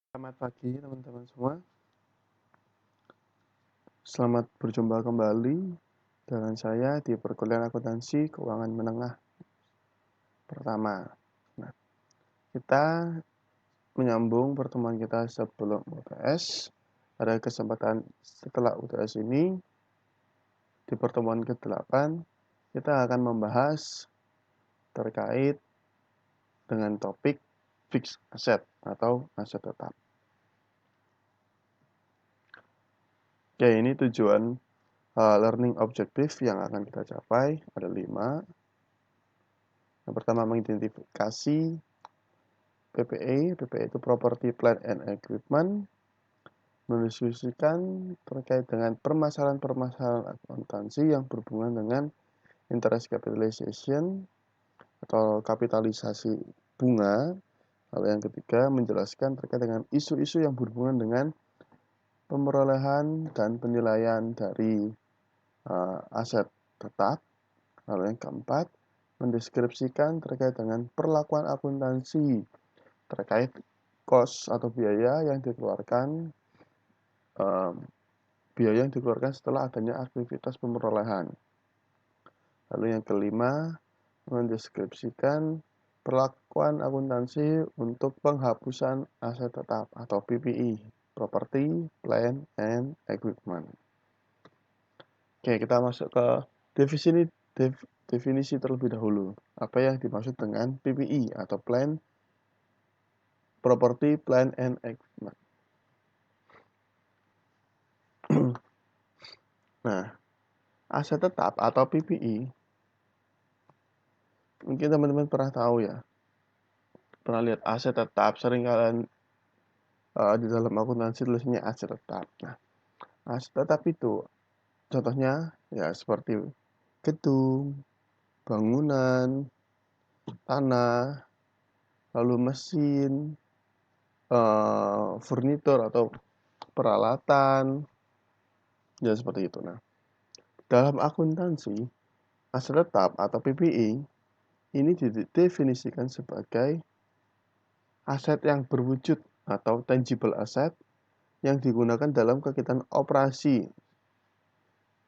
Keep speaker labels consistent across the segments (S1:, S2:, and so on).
S1: Selamat pagi teman-teman semua. Selamat berjumpa kembali dengan saya di perkuliahan akuntansi keuangan menengah pertama. Nah, kita menyambung pertemuan kita sebelum UTS. Pada kesempatan setelah UTS ini, di pertemuan ke-8, kita akan membahas terkait dengan topik fixed asset atau aset tetap. Oke, ini tujuan learning objective yang akan kita capai ada 5. Yang pertama, mengidentifikasi PPE. PPE itu Property, Plant, and Equipment. Mendiskusikan terkait dengan permasalahan-permasalahan akuntansi yang berhubungan dengan interest capitalization atau kapitalisasi bunga. Lalu yang ketiga, menjelaskan terkait dengan isu-isu yang berhubungan dengan pemerolehan dan penilaian dari aset tetap. Lalu yang keempat, mendeskripsikan terkait dengan perlakuan akuntansi terkait cost atau biaya yang dikeluarkan setelah adanya aktivitas pemerolehan. Lalu yang kelima, mendeskripsikan perlakuan akuntansi untuk penghapusan aset tetap atau PPE, Property, Plant, and Equipment. Oke, kita masuk ke definisi terlebih dahulu. Apa yang dimaksud dengan PPE atau Plant, Property, Plant, and Equipment? Nah, aset tetap atau PPE, mungkin teman-teman pernah tahu ya, pernah lihat aset tetap, sering kalian di dalam akuntansi tulisnya aset tetap. Nah, aset tetap itu contohnya ya seperti gedung, bangunan, tanah, lalu mesin, furnitur atau peralatan, ya seperti itu. Nah, dalam akuntansi, aset tetap atau PPE ini didefinisikan sebagai aset yang berwujud atau tangible asset yang digunakan dalam kegiatan operasi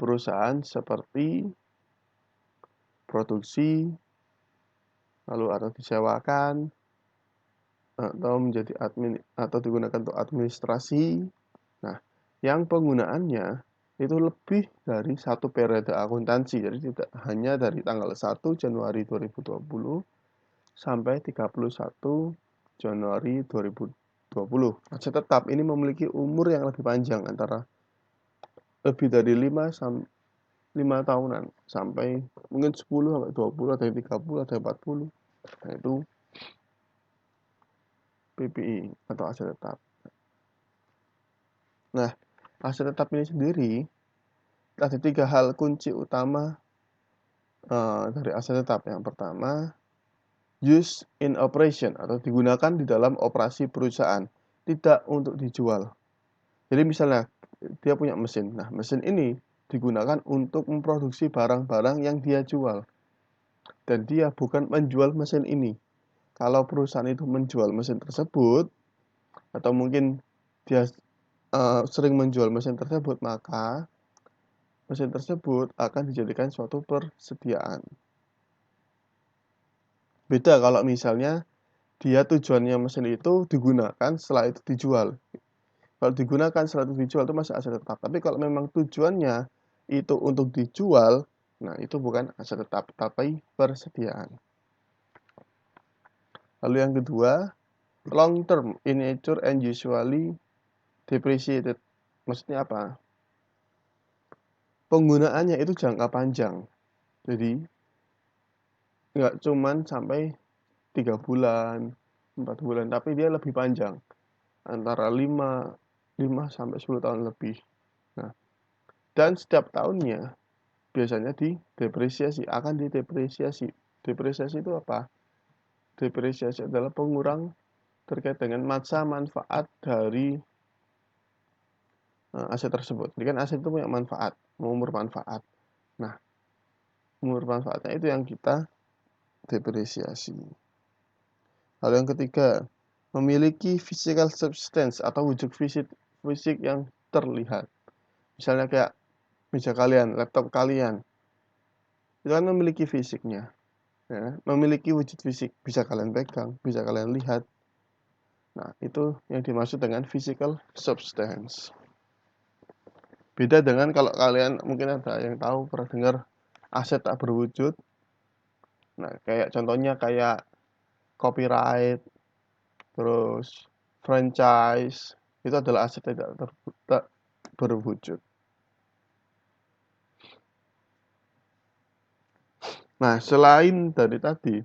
S1: perusahaan seperti produksi, lalu atau disewakan, atau menjadi atau digunakan untuk administrasi. Nah, yang penggunaannya itu lebih dari satu periode akuntansi. Jadi tidak hanya dari tanggal 1 Januari 2020 sampai 31 Januari 2020. Aset tetap ini memiliki umur yang lebih panjang, antara lebih dari 5 tahunan sampai mungkin 10 sampai 20, ada yang 30, ada yang 40. Nah, itu PPI atau aset tetap. Nah, aset tetap ini sendiri ada 3 hal kunci utama dari aset tetap. Yang pertama, use in operation atau digunakan di dalam operasi perusahaan, tidak untuk dijual. Jadi misalnya dia punya mesin. Nah, mesin ini digunakan untuk memproduksi barang-barang yang dia jual. Dan dia bukan menjual mesin ini. Kalau perusahaan itu menjual mesin tersebut, atau mungkin dia sering menjual mesin tersebut, maka mesin tersebut akan dijadikan suatu persediaan. Beda kalau misalnya dia tujuannya mesin itu digunakan setelah itu dijual. Kalau digunakan setelah itu dijual itu masih aset tetap. Tapi kalau memang tujuannya itu untuk dijual, nah itu bukan aset tetap, tapi persediaan. Lalu yang kedua, long term in nature and usually depreciated. Maksudnya apa? Penggunaannya itu jangka panjang. Jadi nggak cuman sampai 3 bulan, 4 bulan, tapi dia lebih panjang. Antara 5 sampai 10 tahun lebih. Nah, dan setiap tahunnya biasanya akan didepresiasi. Depresiasi itu apa? Depresiasi adalah pengurang terkait dengan masa manfaat dari aset tersebut. Jadi kan aset itu punya manfaat, umur manfaat. Nah, umur manfaatnya itu yang kita depresiasi. Lalu yang ketiga, memiliki physical substance atau wujud fisik yang terlihat. Misalnya kayak meja kalian, laptop kalian, itu kan memiliki fisiknya, ya, memiliki wujud fisik, bisa kalian pegang, bisa kalian lihat. Nah, itu yang dimaksud dengan physical substance. Beda dengan kalau kalian mungkin ada yang tahu pernah dengar aset tak berwujud. Nah, kayak contohnya kayak copyright, terus franchise, itu adalah aset tak berwujud. Nah, selain dari tadi,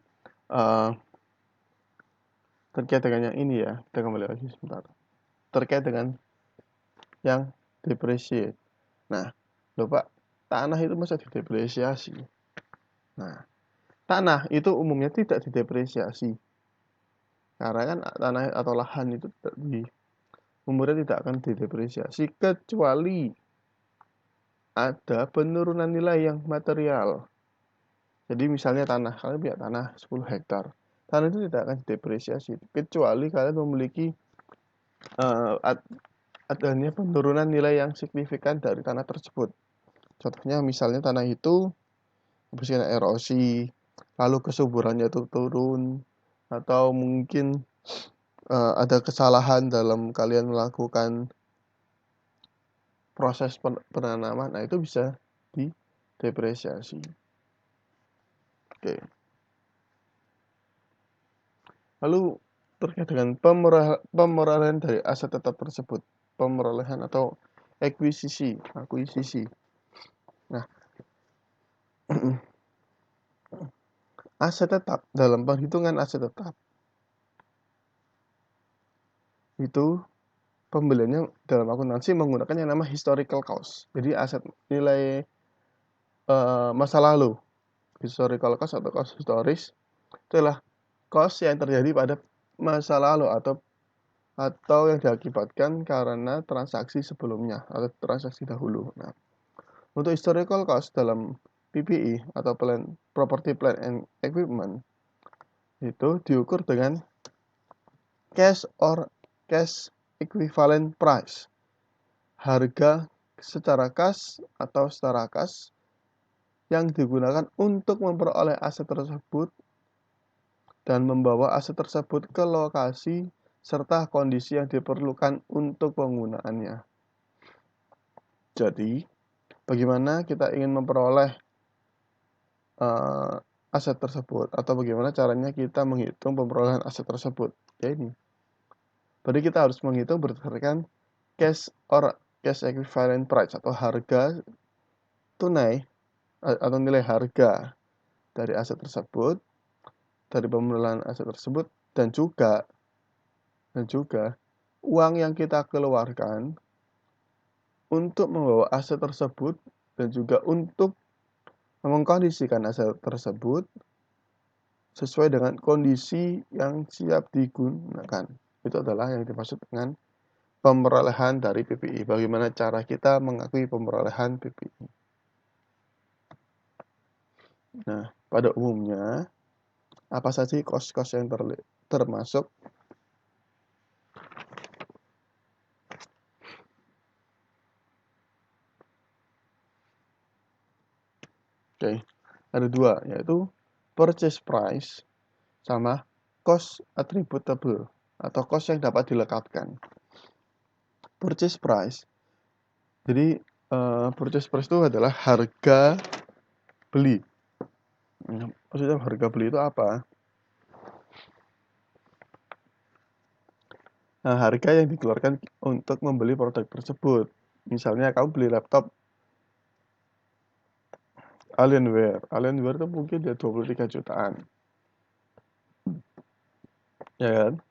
S1: terkait dengan yang ini ya, kita kembali lagi sebentar. Terkait dengan yang depreciate. Nah, loh Pak, tanah itu masa didepresiasi? Nah, tanah itu umumnya tidak didepresiasi. Karena kan tanah atau lahan itu umurnya tidak akan didepresiasi kecuali ada penurunan nilai yang material. Jadi misalnya tanah, kalian punya tanah 10 hektar. Tanah itu tidak akan didepresiasi kecuali kalian memiliki adanya penurunan nilai yang signifikan dari tanah tersebut. Contohnya misalnya tanah itu habis kena erosi, lalu kesuburannya itu turun, atau mungkin ada kesalahan dalam kalian melakukan proses penanaman, nah itu bisa didepresiasi. Oke. Lalu terkait dengan pemerolehan dari aset tetap tersebut, pemerolehan atau akuisisi. Nah, aset tetap dalam perhitungan aset tetap itu pembeliannya dalam akuntansi menggunakan yang nama historical cost. Jadi aset nilai masa lalu, historical cost atau cost historis, itulah cost yang terjadi pada masa lalu atau yang diakibatkan karena transaksi sebelumnya atau transaksi dahulu. Nah, untuk historical cost dalam PPE atau property plant and equipment itu diukur dengan cash or cash equivalent price, harga secara kas atau setara kas yang digunakan untuk memperoleh aset tersebut dan membawa aset tersebut ke lokasi serta kondisi yang diperlukan untuk penggunaannya. Jadi, bagaimana kita ingin memperoleh aset tersebut atau bagaimana caranya kita menghitung pemerolehan aset tersebut? Ya ini. Berarti kita harus menghitung berdasarkan cash or cash equivalent price atau harga tunai atau nilai harga dari aset tersebut, dari pemerolehan aset tersebut, dan juga uang yang kita keluarkan untuk membawa aset tersebut dan juga untuk mengkondisikan aset tersebut sesuai dengan kondisi yang siap digunakan. Itu adalah yang dimaksud dengan pemerolehan dari PPI. Bagaimana cara kita mengakui pemerolehan PPI. Nah, pada umumnya, apa saja kos-kos yang termasuk? Oke, ada dua, yaitu purchase price sama cost attributable atau cost yang dapat dilekatkan. Purchase price, jadi purchase price itu adalah harga beli. Maksudnya harga beli itu apa? Nah, harga yang dikeluarkan untuk membeli produk tersebut. Misalnya kamu beli laptop Alienware. Alienware itu mungkin dia 23 jutaan. Ya kan?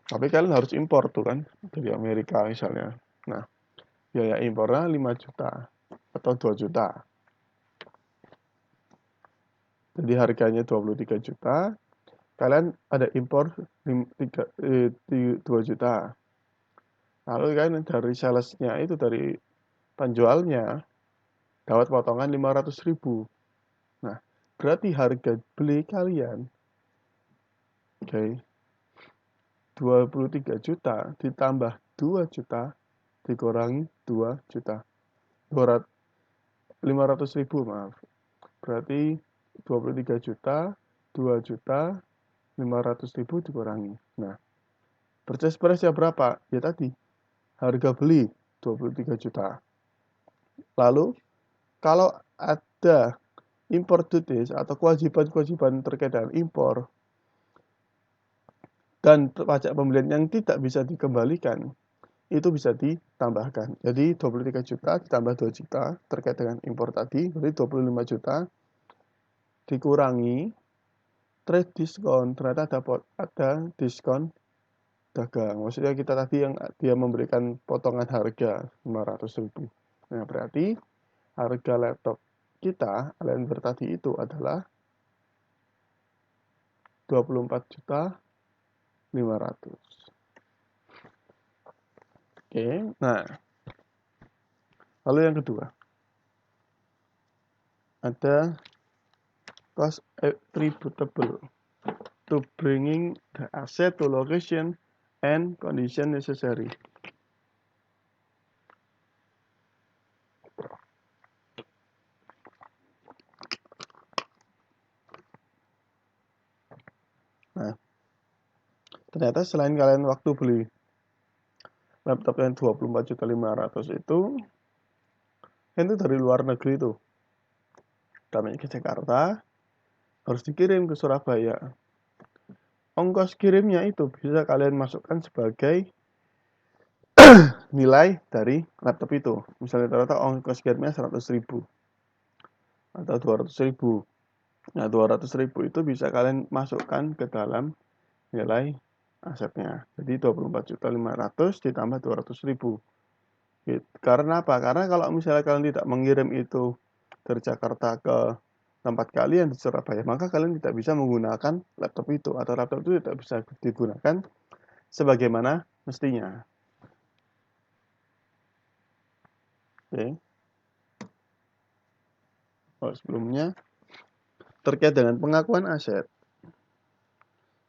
S1: Tapi kalian harus impor tuh kan dari Amerika misalnya. Nah, biaya impornya 5 juta atau 2 juta. Jadi harganya 23 juta, kalian ada impor 2 juta. Lalu kan dari salesnya itu, dari penjualnya, dapat potongan 500.000. Nah, berarti harga beli kalian, oke, 23 juta ditambah 2 juta dikurangi 2 juta. 500.000, maaf. Berarti 23 juta, 2 juta, 500.000 dikurangi. Nah, purchase price-nya berapa? Ya tadi, harga beli 23 juta. Lalu, kalau ada import duties atau kewajiban-kewajiban terkait dengan impor dan pajak pembelian yang tidak bisa dikembalikan, itu bisa ditambahkan. Jadi 23 juta ditambah 2 juta terkait dengan impor tadi, berarti 25 juta dikurangi trade diskon, ternyata ada diskon dagang. Maksudnya kita tadi yang dia memberikan potongan harga 500.000. Nah, berarti harga laptop kita, Alienware tadi itu adalah 24.500.000. Oke, nah, lalu yang kedua, ada cost attributable to bringing the asset to location and condition necessary. Nah, ternyata selain kalian waktu beli laptop yang 24.500.000 itu dari luar negeri tuh. Kami ke Jakarta, harus dikirim ke Surabaya. Ongkos kirimnya itu bisa kalian masukkan sebagai nilai dari laptop itu. Misalnya ternyata ongkos kirimnya 100.000 atau 200.000. Nah, 200.000 itu bisa kalian masukkan ke dalam nilai asetnya. Jadi 24.500.000 ditambah 200.000. Karena apa? Karena kalau misalnya kalian tidak mengirim itu dari Jakarta ke tempat kalian di Surabaya, maka kalian tidak bisa menggunakan laptop itu, atau laptop itu tidak bisa digunakan sebagaimana mestinya. Oke. Sebelumnya terkait dengan pengakuan aset.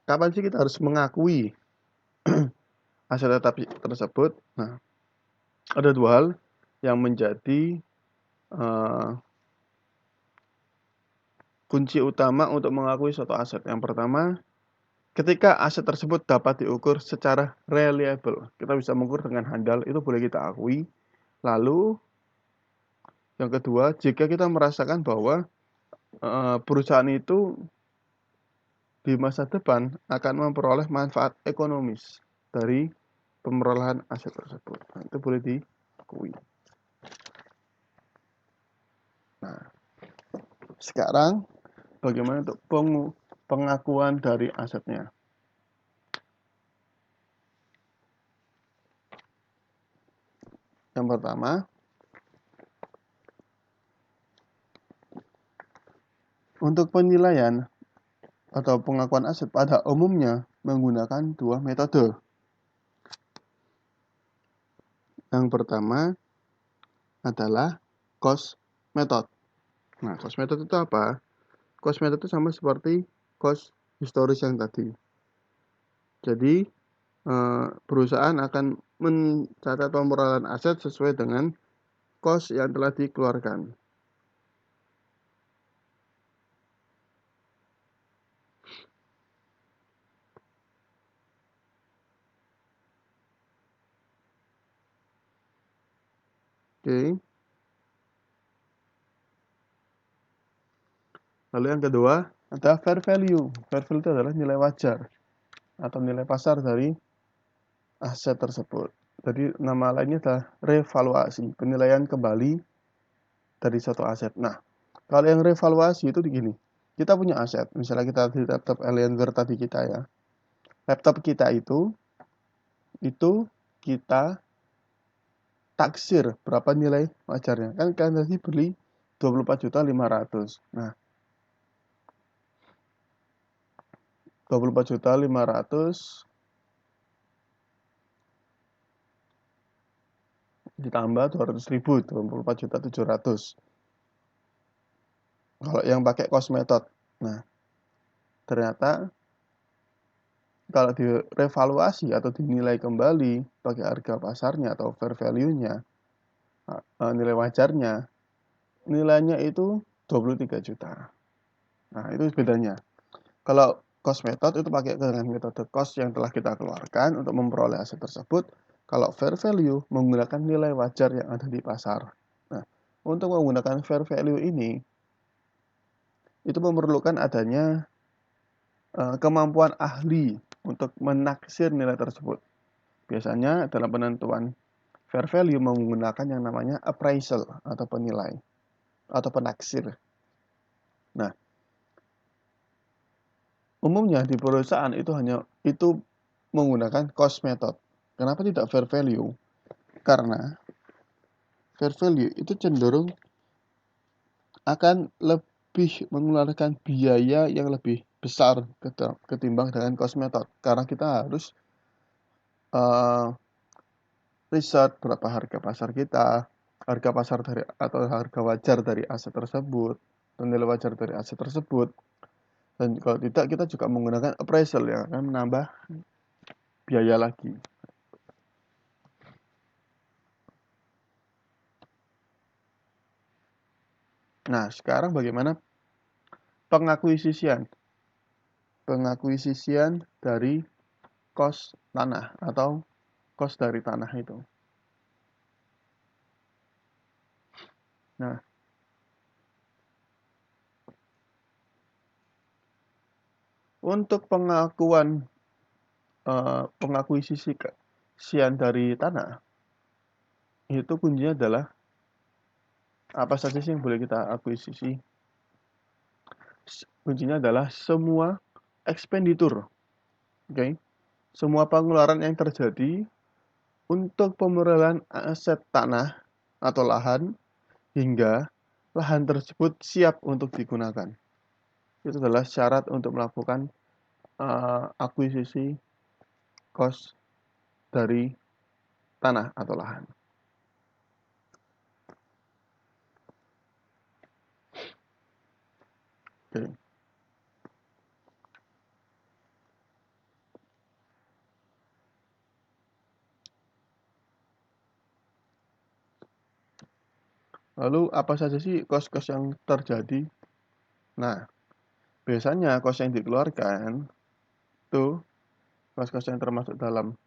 S1: Kapan sih kita harus mengakui aset tersebut? Nah, ada dua hal yang menjadi kunci utama untuk mengakui suatu aset. Yang pertama, ketika aset tersebut dapat diukur secara reliable, kita bisa mengukur dengan handal, itu boleh kita akui. Lalu, yang kedua, jika kita merasakan bahwa perusahaan itu di masa depan akan memperoleh manfaat ekonomis dari pemerolehan aset tersebut, nah, itu boleh diakui. Nah, sekarang bagaimana untuk pengakuan dari asetnya? Yang pertama, untuk penilaian atau pengakuan aset pada umumnya menggunakan dua metode. Yang pertama adalah cost method. Nah, cost method itu apa? Cost method itu sama seperti cost historis yang tadi. Jadi, perusahaan akan mencatat pemerolehan aset sesuai dengan cost yang telah dikeluarkan. Oke. Lalu yang kedua ada fair value. Fair value itu adalah nilai wajar atau nilai pasar dari aset tersebut. Jadi nama lainnya adalah revaluasi, penilaian kembali dari suatu aset. Nah, kalau yang revaluasi itu begini. Kita punya aset, misalnya kita di laptop Alienware tadi kita ya. Laptop kita itu kita taksir berapa nilai wajarnya. Kan tadi beli 24.500.000. Nah, 24.500.000 ditambah 200.000, 24.700.000. Kalau yang pakai cost method. Nah, ternyata kalau direvaluasi atau dinilai kembali pakai harga pasarnya atau fair value-nya, nilai wajarnya, nilainya itu 23 juta. Nah, itu bedanya. Kalau cost method itu pakai dengan metode cost yang telah kita keluarkan untuk memperoleh aset tersebut. Kalau fair value menggunakan nilai wajar yang ada di pasar. Nah, untuk menggunakan fair value ini, itu memerlukan adanya kemampuan ahli untuk menaksir nilai tersebut. Biasanya dalam penentuan fair value menggunakan yang namanya appraisal atau penilai atau penaksir. Nah, umumnya di perusahaan itu menggunakan cost method. Kenapa tidak fair value? Karena fair value itu cenderung akan lebih mengeluarkan biaya yang lebih besar ketimbang dengan cost method. Karena kita harus riset berapa harga pasar kita, harga pasar dari atau harga wajar dari aset tersebut, dan nilai wajar dari aset tersebut. Dan kalau tidak, kita juga menggunakan appraisal yang akan menambah biaya lagi. Nah, sekarang bagaimana pengakuisisian? Pengakuisisian dari cost tanah atau cost dari tanah itu. Nah, untuk pengakuisisian dari tanah, itu kuncinya adalah apa saja sih yang boleh kita akuisisi? Kuncinya adalah semua expenditure, oke? Semua pengeluaran yang terjadi untuk pemerolehan aset tanah atau lahan hingga lahan tersebut siap untuk digunakan. Itu adalah syarat untuk melakukan akuisisi cost dari tanah atau lahan. Oke. Lalu apa saja sih cost-cost yang terjadi? Nah, biasanya cost yang dikeluarkan itu cost-cost yang termasuk dalam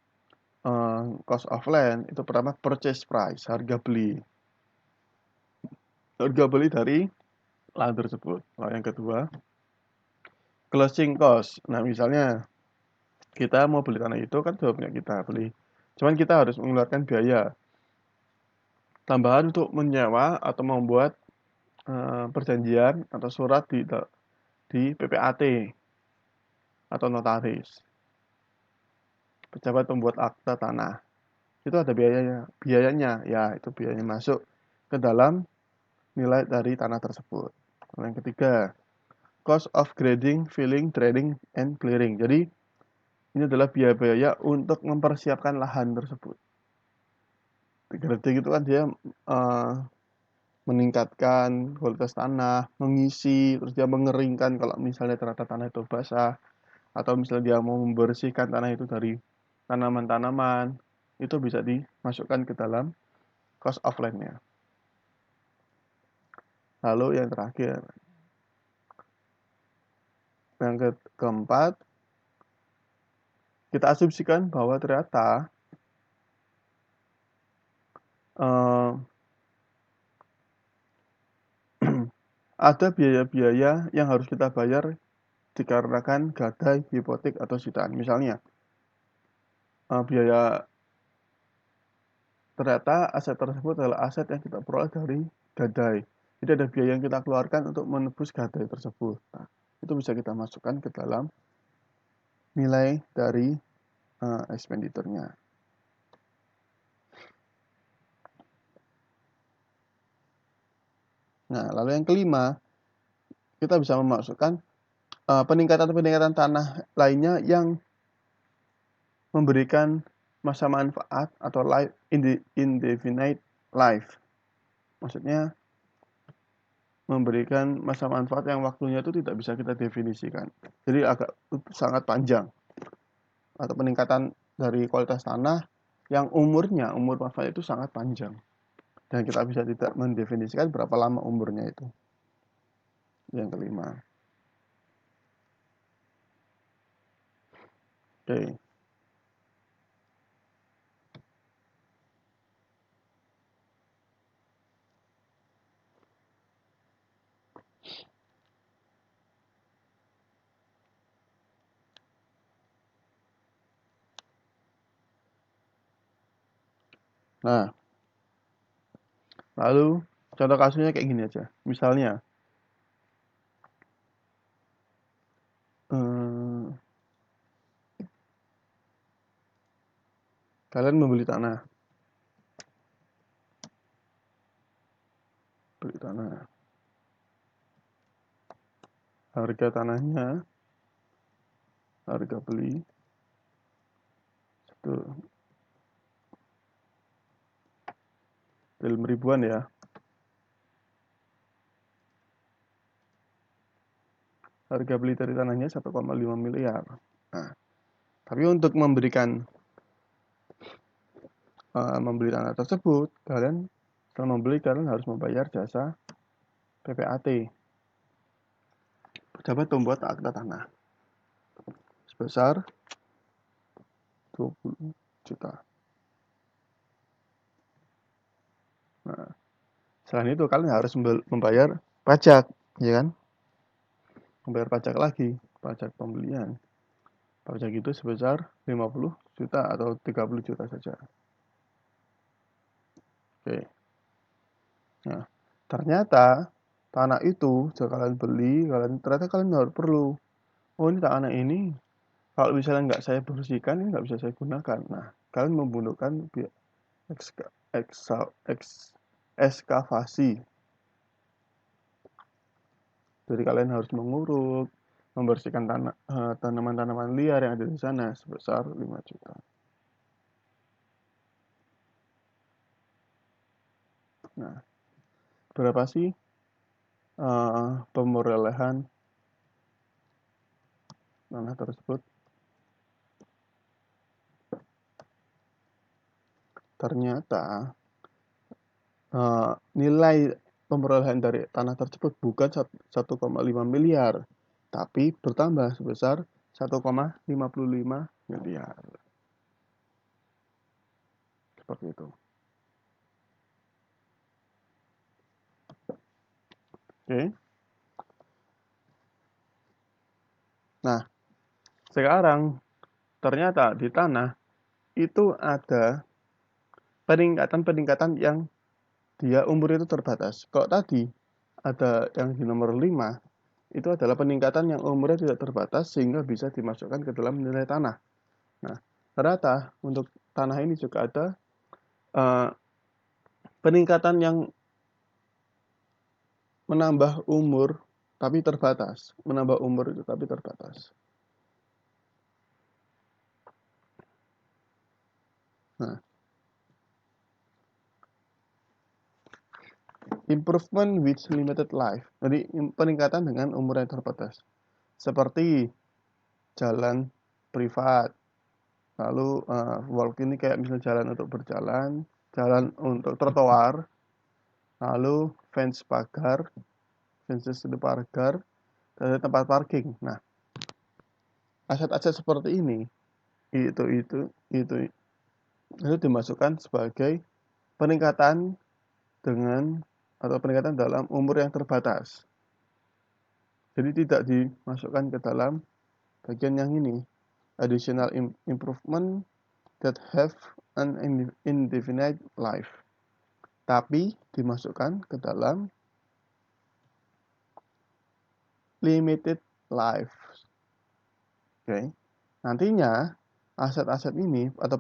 S1: cost of land itu pertama purchase price, harga beli. Harga beli dari lahan tersebut. Lalu yang kedua, closing cost. Nah, misalnya kita mau beli tanah itu kan sudah punya kita beli. Cuman kita harus mengeluarkan biaya tambahan untuk menyewa atau membuat perjanjian atau surat di PPAT atau notaris, pejabat pembuat akta tanah. Itu ada biayanya, ya itu biayanya masuk ke dalam nilai dari tanah tersebut. Yang ketiga, cost of grading, filling, draining, and clearing. Jadi ini adalah biaya-biaya untuk mempersiapkan lahan tersebut. Grading itu kan dia meningkatkan kualitas tanah, mengisi, terus dia mengeringkan kalau misalnya ternyata tanah itu basah, atau misalnya dia mau membersihkan tanah itu dari tanaman-tanaman, itu bisa dimasukkan ke dalam cost of land-nya. Lalu yang terakhir, yang keempat, kita asumsikan bahwa ternyata ada biaya-biaya yang harus kita bayar dikarenakan gadai, hipotek, atau sitaan. Misalnya, biaya ternyata aset tersebut adalah aset yang kita peroleh dari gadai. Jadi ada biaya yang kita keluarkan untuk menebus gadai tersebut. Nah, itu bisa kita masukkan ke dalam nilai dari expenditure-nya. Nah, lalu yang kelima, kita bisa memasukkan peningkatan-peningkatan tanah lainnya yang memberikan masa manfaat atau life indefinite life. Maksudnya memberikan masa manfaat yang waktunya itu tidak bisa kita definisikan. Jadi agak sangat panjang. atau peningkatan dari kualitas tanah yang umur manfaat itu sangat panjang. Dan kita bisa tidak mendefinisikan berapa lama umurnya itu. Yang kelima. Oke. Nah, lalu contoh kasusnya kayak gini aja. Misalnya, kalian membeli tanah. Beli tanah. Harga tanahnya, harga beli, itu dalam ribuan ya. Harga beli dari tanahnya 1,5 miliar. Nah, tapi untuk membeli tanah tersebut, kalian setelah membeli kalian harus membayar jasa PPAT, pejabat pembuat akta tanah, sebesar 20 juta. Nah, selain itu kalian harus membayar pajak, ya kan? Membayar pajak lagi, pajak pembelian. Pajak itu sebesar 50 juta atau 30 juta saja. Oke. Nah, ternyata tanah itu jika kalian beli, ternyata kalian harus perlu. Oh, ini tanah ini kalau misalnya nggak saya bersihkan, ini nggak bisa saya gunakan. Nah, kalian membutuhkan ekskavasi. Jadi kalian harus menguruk, membersihkan tanaman-tanaman liar yang ada di sana sebesar 5 juta. Nah, berapa sih pemerolehan tanah tersebut? Ternyata nilai pemerolehan dari tanah tersebut bukan 1,5 miliar, tapi bertambah sebesar 1,55 miliar. Seperti itu. Oke. Nah, sekarang ternyata di tanah itu ada peningkatan-peningkatan yang dia umur itu terbatas. Kalau tadi ada yang di nomor 5, itu adalah peningkatan yang umurnya tidak terbatas sehingga bisa dimasukkan ke dalam nilai tanah. Nah, ternyata untuk tanah ini juga ada peningkatan yang menambah umur tapi terbatas. Menambah umur itu tapi terbatas. Nah, improvement with limited life. Jadi peningkatan dengan umur yang terbatas. Seperti jalan privat. Lalu walk ini kayak misalnya jalan untuk berjalan, jalan untuk trotoar, lalu fence pagar, fences itu pagar, dan tempat parking. Nah, aset-aset seperti ini itu dimasukkan sebagai peningkatan peningkatan dalam umur yang terbatas. Jadi tidak dimasukkan ke dalam bagian yang ini, additional improvement that have an indefinite life. Tapi dimasukkan ke dalam limited life. Oke. Nantinya aset-aset ini atau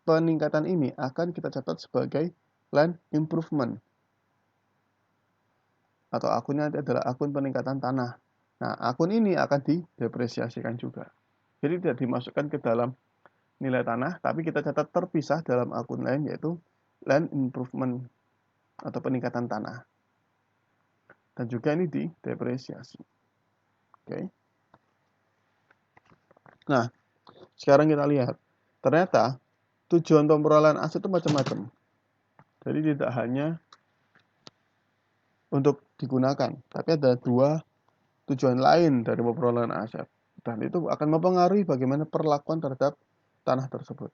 S1: peningkatan ini akan kita catat sebagai land improvement. Atau akunnya nanti adalah akun peningkatan tanah. Nah, akun ini akan didepresiasikan juga. Jadi tidak dimasukkan ke dalam nilai tanah, tapi kita catat terpisah dalam akun lain yaitu land improvement atau peningkatan tanah. Dan juga ini didepresiasi. Oke. Nah, Sekarang kita lihat, ternyata tujuan pemerolehan aset itu macam-macam. Jadi tidak hanya untuk digunakan, tapi ada dua tujuan lain dari pemerolehan aset. Dan itu akan mempengaruhi bagaimana perlakuan terhadap tanah tersebut.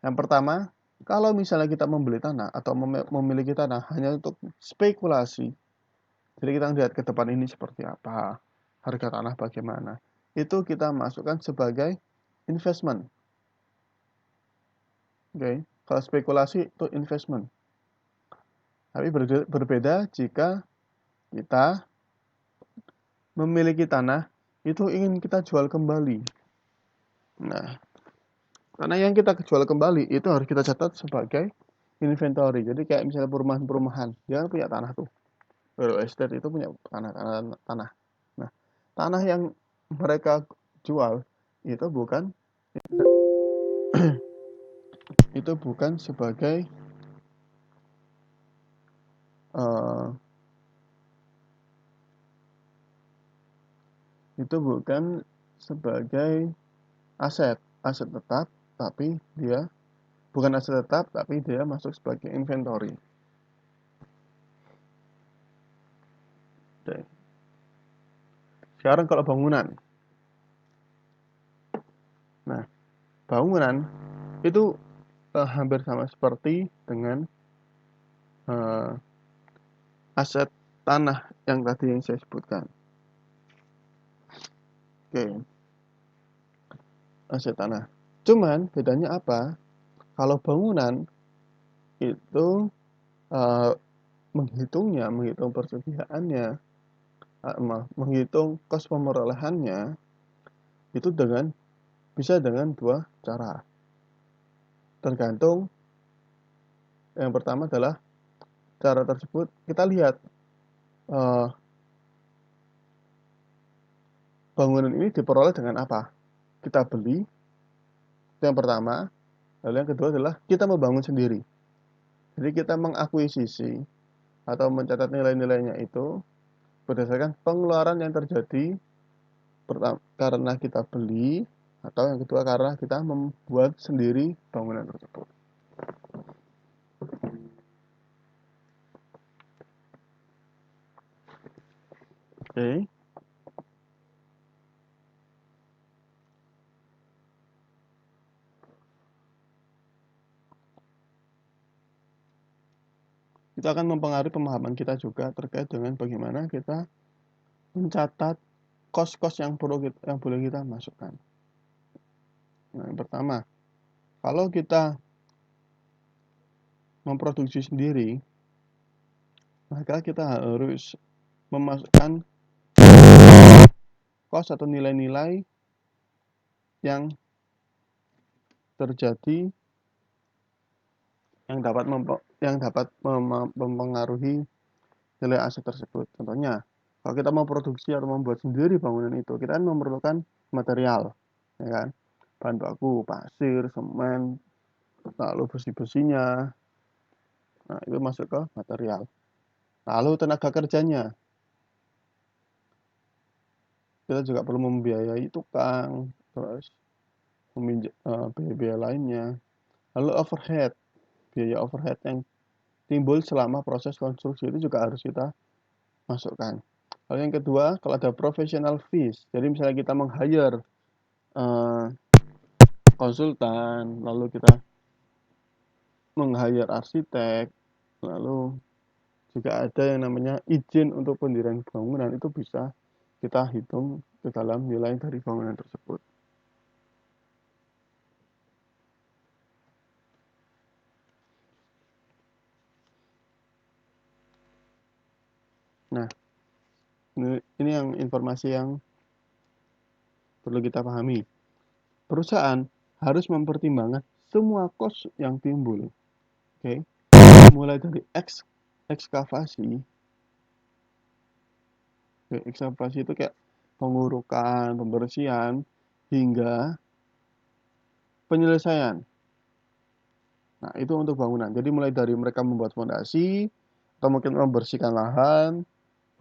S1: Yang pertama, kalau misalnya kita membeli tanah atau memiliki tanah hanya untuk spekulasi, jadi kita lihat ke depan ini seperti apa, harga tanah bagaimana, itu kita masukkan sebagai investment. Oke, kalau spekulasi itu investment. Tapi berbeda jika kita memiliki tanah itu ingin kita jual kembali. Nah, karena yang kita jual kembali itu harus kita catat sebagai inventory. Jadi kayak misalnya perumahan-perumahan, dia punya tanah tuh. Real estate itu punya tanah. Nah, tanah yang mereka jual itu bukan sebagai aset tetap, tapi dia bukan aset tetap, tapi dia masuk sebagai inventory. Oke. Sekarang kalau bangunan, nah bangunan itu hampir sama seperti dengan aset tanah yang tadi yang saya sebutkan. Oke, aset tanah. Cuman bedanya apa? Kalau bangunan itu menghitung persediaannya, menghitung kos pemerolehannya itu bisa dengan dua cara. Tergantung, yang pertama adalah cara tersebut kita lihat bangunan ini diperoleh dengan apa. Kita beli, itu yang pertama. Lalu yang kedua adalah kita membangun sendiri. Jadi kita mengakuisisi atau mencatat nilai-nilainya itu berdasarkan pengeluaran yang terjadi karena kita beli, atau yang kedua karena kita membuat sendiri bangunan tersebut. Oke. Itu akan mempengaruhi pemahaman kita juga terkait dengan bagaimana kita mencatat kos-kos yang boleh kita masukkan. Nah, yang pertama, kalau kita memproduksi sendiri, maka kita harus memasukkan kos atau nilai-nilai yang terjadi yang dapat mempengaruhi nilai aset tersebut. Contohnya, kalau kita mau produksi atau membuat sendiri bangunan itu, kita kan memerlukan material, ya kan? Bahan baku, pasir, semen, lalu besi-besinya. Nah, itu masuk ke material. Lalu tenaga kerjanya. Kita juga perlu membiayai tukang, terus biaya-biaya lainnya. Lalu overhead, biaya overhead yang timbul selama proses konstruksi itu juga harus kita masukkan. Lalu yang kedua, kalau ada professional fees, jadi misalnya kita meng-hire konsultan, lalu kita meng-hire arsitek, lalu juga ada yang namanya izin untuk pendirian bangunan, itu bisa kita hitung ke dalam nilai dari bangunan tersebut. Nah, ini yang informasi yang perlu kita pahami. Perusahaan harus mempertimbangkan semua kos yang timbul. Oke. Mulai dari ekskavasi. Ekskavasi itu kayak pengurukan, pembersihan, hingga penyelesaian. Nah, itu untuk bangunan. Jadi mulai dari mereka membuat fondasi, atau mungkin membersihkan lahan,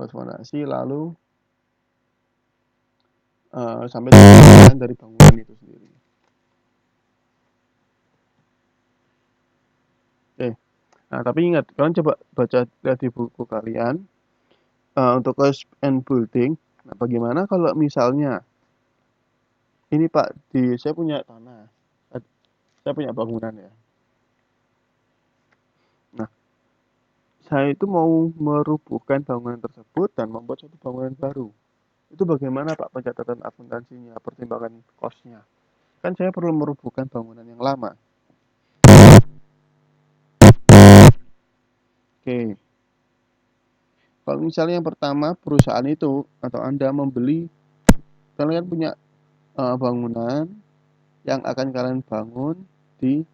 S1: buat fondasi, lalu sampai dengan dari bangunan itu sendiri. Nah, tapi ingat, kalian coba baca lihat di buku kalian untuk cost and building. Nah, bagaimana kalau misalnya ini Pak, saya punya tanah, saya punya bangunan ya. Nah, saya itu mau merubuhkan bangunan tersebut dan membuat satu bangunan baru. Itu bagaimana Pak pencatatan akuntansinya, pertimbangan cost-nya? Kan saya perlu merubuhkan bangunan yang lama. Oke, kalau misalnya yang pertama perusahaan itu atau Anda membeli, kalian punya bangunan yang akan kalian bangun di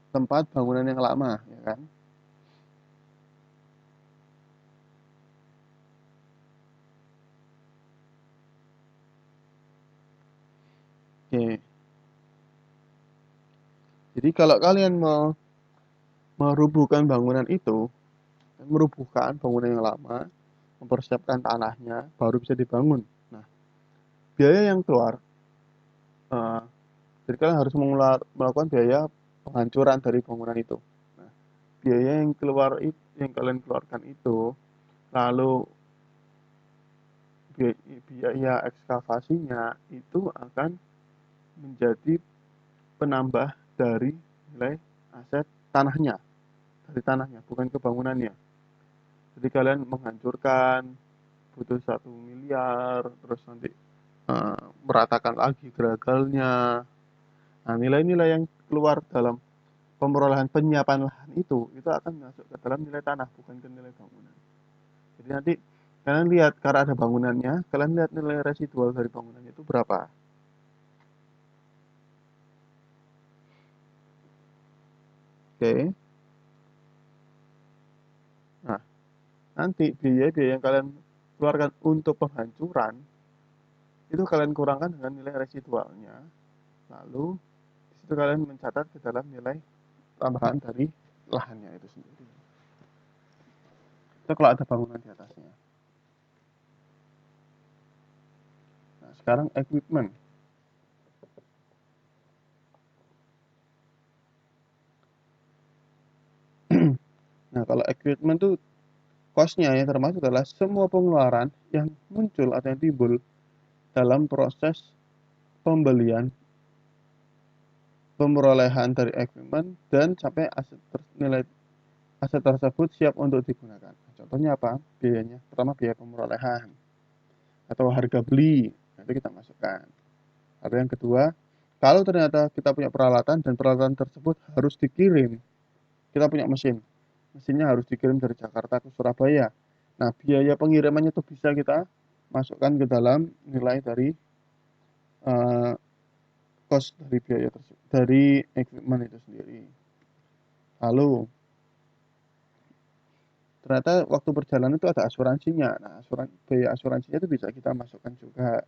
S1: tempat bangunan yang lama, ya kan? Oke, jadi kalau kalian mau merubuhkan bangunan itu, merubuhkan bangunan yang lama, mempersiapkan tanahnya, baru bisa dibangun. Nah, biaya yang keluar, eh, jadi kalian harus melakukan biaya penghancuran dari bangunan itu. Nah, biaya yang keluar yang kalian keluarkan itu, lalu biaya ekskavasinya itu akan menjadi penambah dari nilai aset tanahnya, dari tanahnya, bukan kebangunannya. Jadi kalian menghancurkan butuh 1 miliar, terus nanti meratakan lagi geragalnya. Nah, nilai-nilai yang keluar dalam pemerolehan penyiapan lahan itu akan masuk ke dalam nilai tanah, bukan ke nilai bangunan. Jadi nanti kalian lihat, karena ada bangunannya, kalian lihat nilai residual dari bangunannya itu berapa. Oke. Nah, nanti biaya-biaya yang kalian keluarkan untuk penghancuran itu kalian kurangkan dengan nilai residualnya. Lalu di situ kalian mencatat ke dalam nilai tambahan dari lahannya itu sendiri. Itu kalau ada bangunan di atasnya. Nah, sekarang equipment. Nah, kalau equipment itu cost-nya yang termasuk adalah semua pengeluaran yang muncul atau yang timbul dalam proses pembelian, pemerolehan dari equipment, dan sampai nilai aset tersebut siap untuk digunakan. Contohnya apa? Biayanya. Pertama biaya pemerolehan atau harga beli. Nanti kita masukkan. Lalu yang kedua, kalau ternyata kita punya peralatan dan peralatan tersebut harus dikirim, kita punya mesin. Mesinnya harus dikirim dari Jakarta ke Surabaya. Nah, biaya pengirimannya itu bisa kita masukkan ke dalam nilai dari uh, cost dari biaya tersebut, dari equipment itu sendiri. Lalu, ternyata waktu perjalanan itu ada asuransinya. Nah, biaya asuransinya itu bisa kita masukkan juga.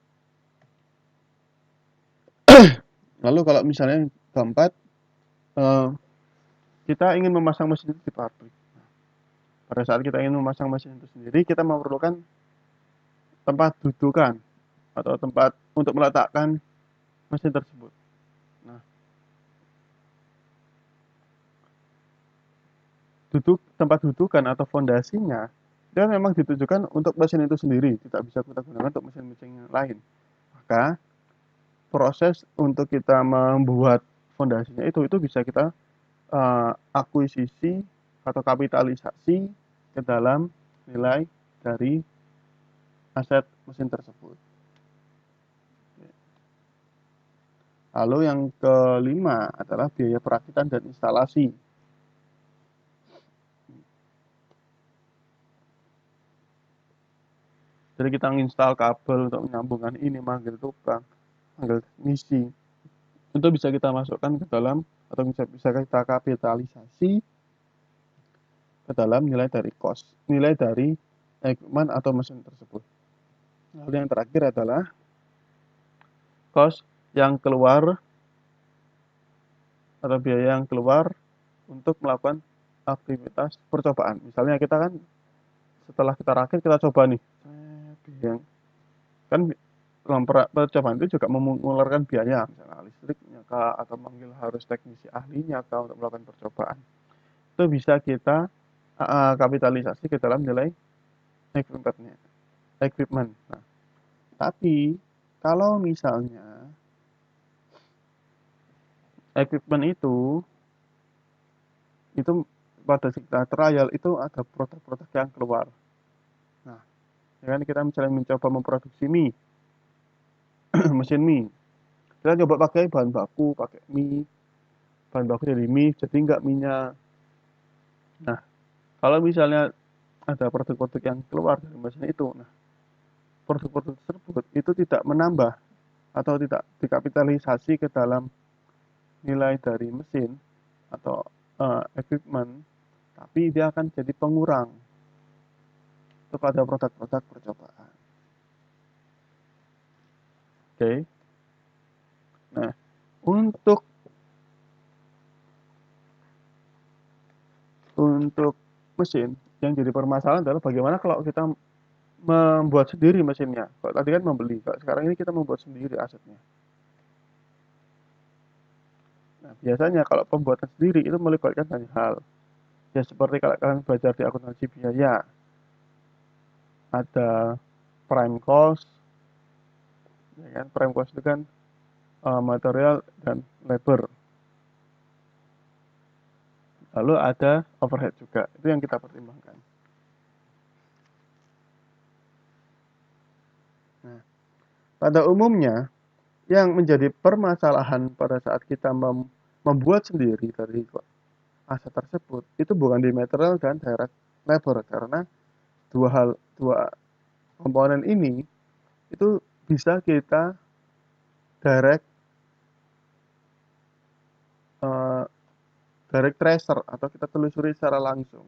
S1: Lalu kalau misalnya yang keempat, uh, kita ingin memasang mesin itu di pabrik. Pada saat kita ingin memasang mesin itu sendiri, kita memerlukan tempat dudukan atau tempat untuk meletakkan mesin tersebut. Nah, tempat dudukan atau fondasinya dia memang ditujukan untuk mesin itu sendiri, tidak bisa kita gunakan untuk mesin-mesin yang lain. Maka proses untuk kita membuat fondasinya itu bisa kita akuisisi atau kapitalisasi ke dalam nilai dari aset mesin tersebut. Lalu yang kelima adalah biaya perakitan dan instalasi. Jadi kita install kabel untuk menyambungkan ini, manggil tukang, manggil teknisi. Itu bisa kita masukkan ke dalam atau bisa kita kapitalisasi ke dalam nilai dari cost, nilai dari equipment atau mesin tersebut. Lalu yang terakhir adalah cost yang keluar atau biaya yang keluar untuk melakukan aktivitas percobaan. Misalnya kita kan setelah kita rakit kita coba nih, yang kan dalam percobaan itu juga mengeluarkan biaya, misalnya listriknya kah, atau manggil harus teknisi ahlinya kah untuk melakukan percobaan. itu bisa kita kapitalisasi ke dalam nilai equipment. Nah, tapi kalau misalnya equipment itu pada saat trial itu ada produk-produk yang keluar. Nah, ya kan kita misalnya mencoba memproduksi mie, mesin mie. Kita coba pakai bahan baku, pakai mie, bahan baku dari mie, jadi nggak minyak. Nah, kalau misalnya ada produk-produk yang keluar dari mesin itu, nah produk-produk tersebut itu tidak menambah atau tidak dikapitalisasi ke dalam nilai dari mesin atau equipment, tapi dia akan jadi pengurang kepada produk-produk percobaan. Oke. Nah, untuk mesin yang jadi permasalahan adalah bagaimana kalau kita membuat sendiri mesinnya. Kalau tadi kan membeli, kalau sekarang ini kita membuat sendiri asetnya. Nah, biasanya kalau pembuatan sendiri itu melibatkan banyak hal. Ya seperti kalau kalian belajar di akuntansi biaya, ada prime cost, ya kan? Prime cost itu kan material dan labor. Lalu ada overhead juga, itu yang kita pertimbangkan. Nah, pada umumnya yang menjadi permasalahan pada saat kita membuat sendiri dari aset tersebut itu bukan di material dan direct labor, karena dua komponen ini itu bisa kita direct uh, direct tracer atau kita telusuri secara langsung,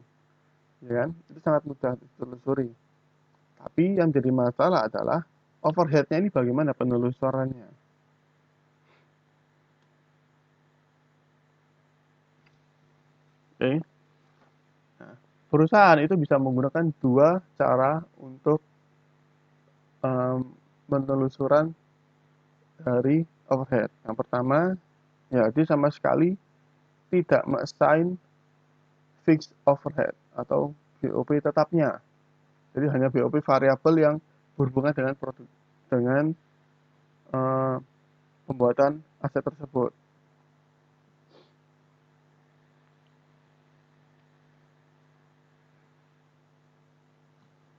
S1: ya kan? Itu sangat mudah ditelusuri. Tapi yang jadi masalah adalah overheadnya ini bagaimana penelusurannya. Oke. Okay. Nah, perusahaan itu bisa menggunakan dua cara untuk penelusuran dari overhead. Yang pertama, ya dia sama sekali tidak mengassign fixed overhead atau BOP tetapnya. Jadi hanya BOP variabel yang berhubungan dengan uh, pembuatan aset tersebut.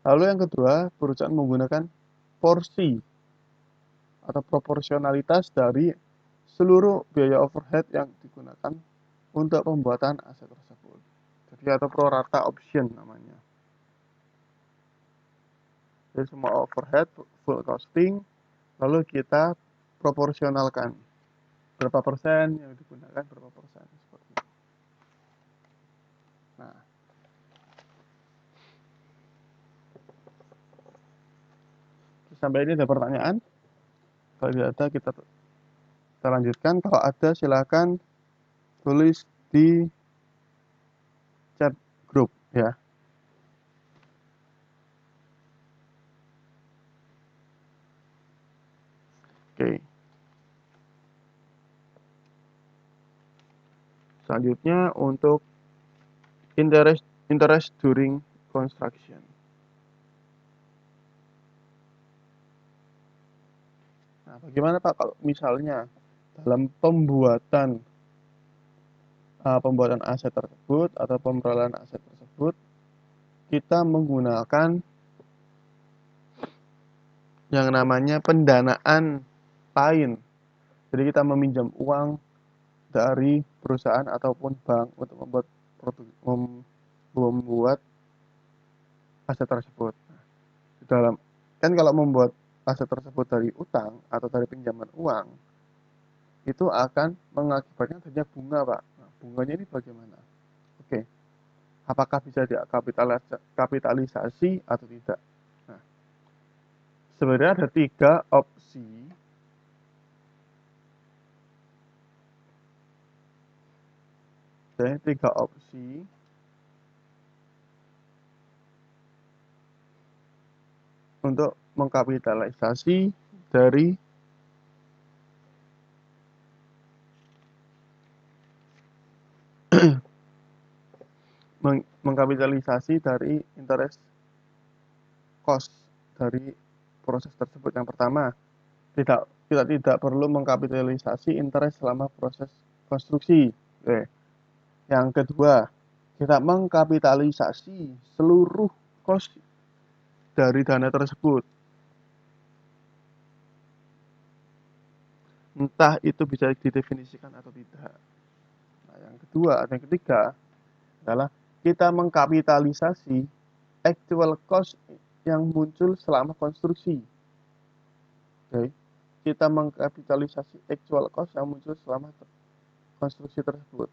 S1: Lalu yang kedua, perusahaan menggunakan porsi atau proporsionalitas dari seluruh biaya overhead yang digunakan untuk pembuatan aset tersebut. Jadi atau pro rata option namanya. Jadi semua overhead full costing lalu kita proporsionalkan berapa persen yang digunakan, berapa persen seperti itu. Nah, sampai ini ada pertanyaan. Kalau tidak ada kita lanjutkan. Kalau ada silakan tulis di chat grup ya. Oke. Selanjutnya untuk interest during construction. Nah, bagaimana Pak kalau misalnya dalam pembuatan aset tersebut atau pemrolehan aset tersebut kita menggunakan yang namanya pendanaan lain. Jadi kita meminjam uang dari perusahaan ataupun bank untuk membuat aset tersebut. Di dalam kan kalau membuat aset tersebut dari utang atau dari pinjaman uang itu akan mengakibatkan adanya bunga, Pak. Nah, bunganya ini bagaimana? Oke, apakah bisa dikapitalisasi atau tidak? Nah, sebenarnya ada tiga opsi untuk mengkapitalisasi dari mengkapitalisasi dari interest cost dari proses tersebut. Yang pertama, kita tidak perlu mengkapitalisasi interest selama proses konstruksi. Oke. Yang kedua, kita mengkapitalisasi seluruh cost dari dana tersebut. Entah itu bisa didefinisikan atau tidak. Nah, yang ketiga adalah kita mengkapitalisasi actual cost yang muncul selama konstruksi. Oke. Kita mengkapitalisasi actual cost yang muncul selama konstruksi tersebut.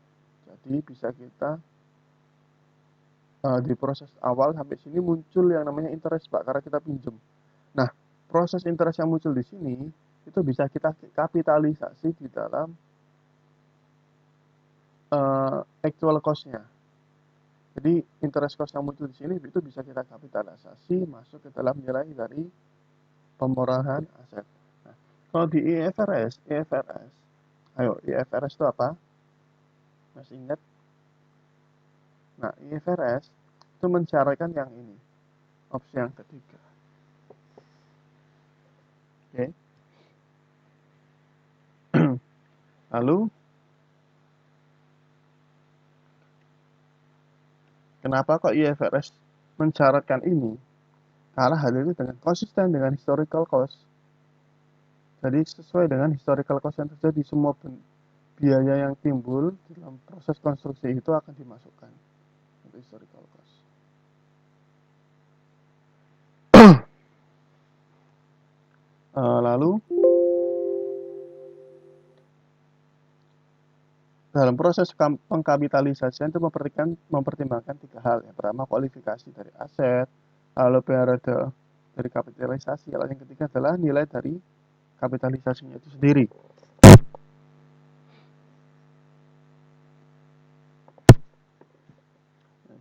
S1: Jadi bisa kita di proses awal sampai sini muncul yang namanya interest, Pak, karena kita pinjam. Nah, proses interest yang muncul di sini itu bisa kita kapitalisasi di dalam actual cost-nya. Jadi interest cost yang muncul di sini itu bisa kita kapitalisasi masuk ke dalam nilai dari pemrograman aset. Nah, kalau di IFRS, IFRS itu apa? Masih ingat? Nah, IFRS itu mensyaratkan yang ini, opsi yang ketiga. Oke. Lalu, kenapa kok IFRS mensyaratkan ini? Karena hal ini dengan konsisten dengan historical cost. Jadi sesuai dengan historical cost yang terjadi, semua biaya yang timbul dalam proses konstruksi itu akan dimasukkan untuk historical cost. Lalu dalam proses pengkapitalisasian itu mempertimbangkan tiga hal. Yang pertama, kualifikasi dari aset, lalu periode dari kapitalisasi, lalu yang ketiga adalah nilai dari kapitalisasinya itu sendiri.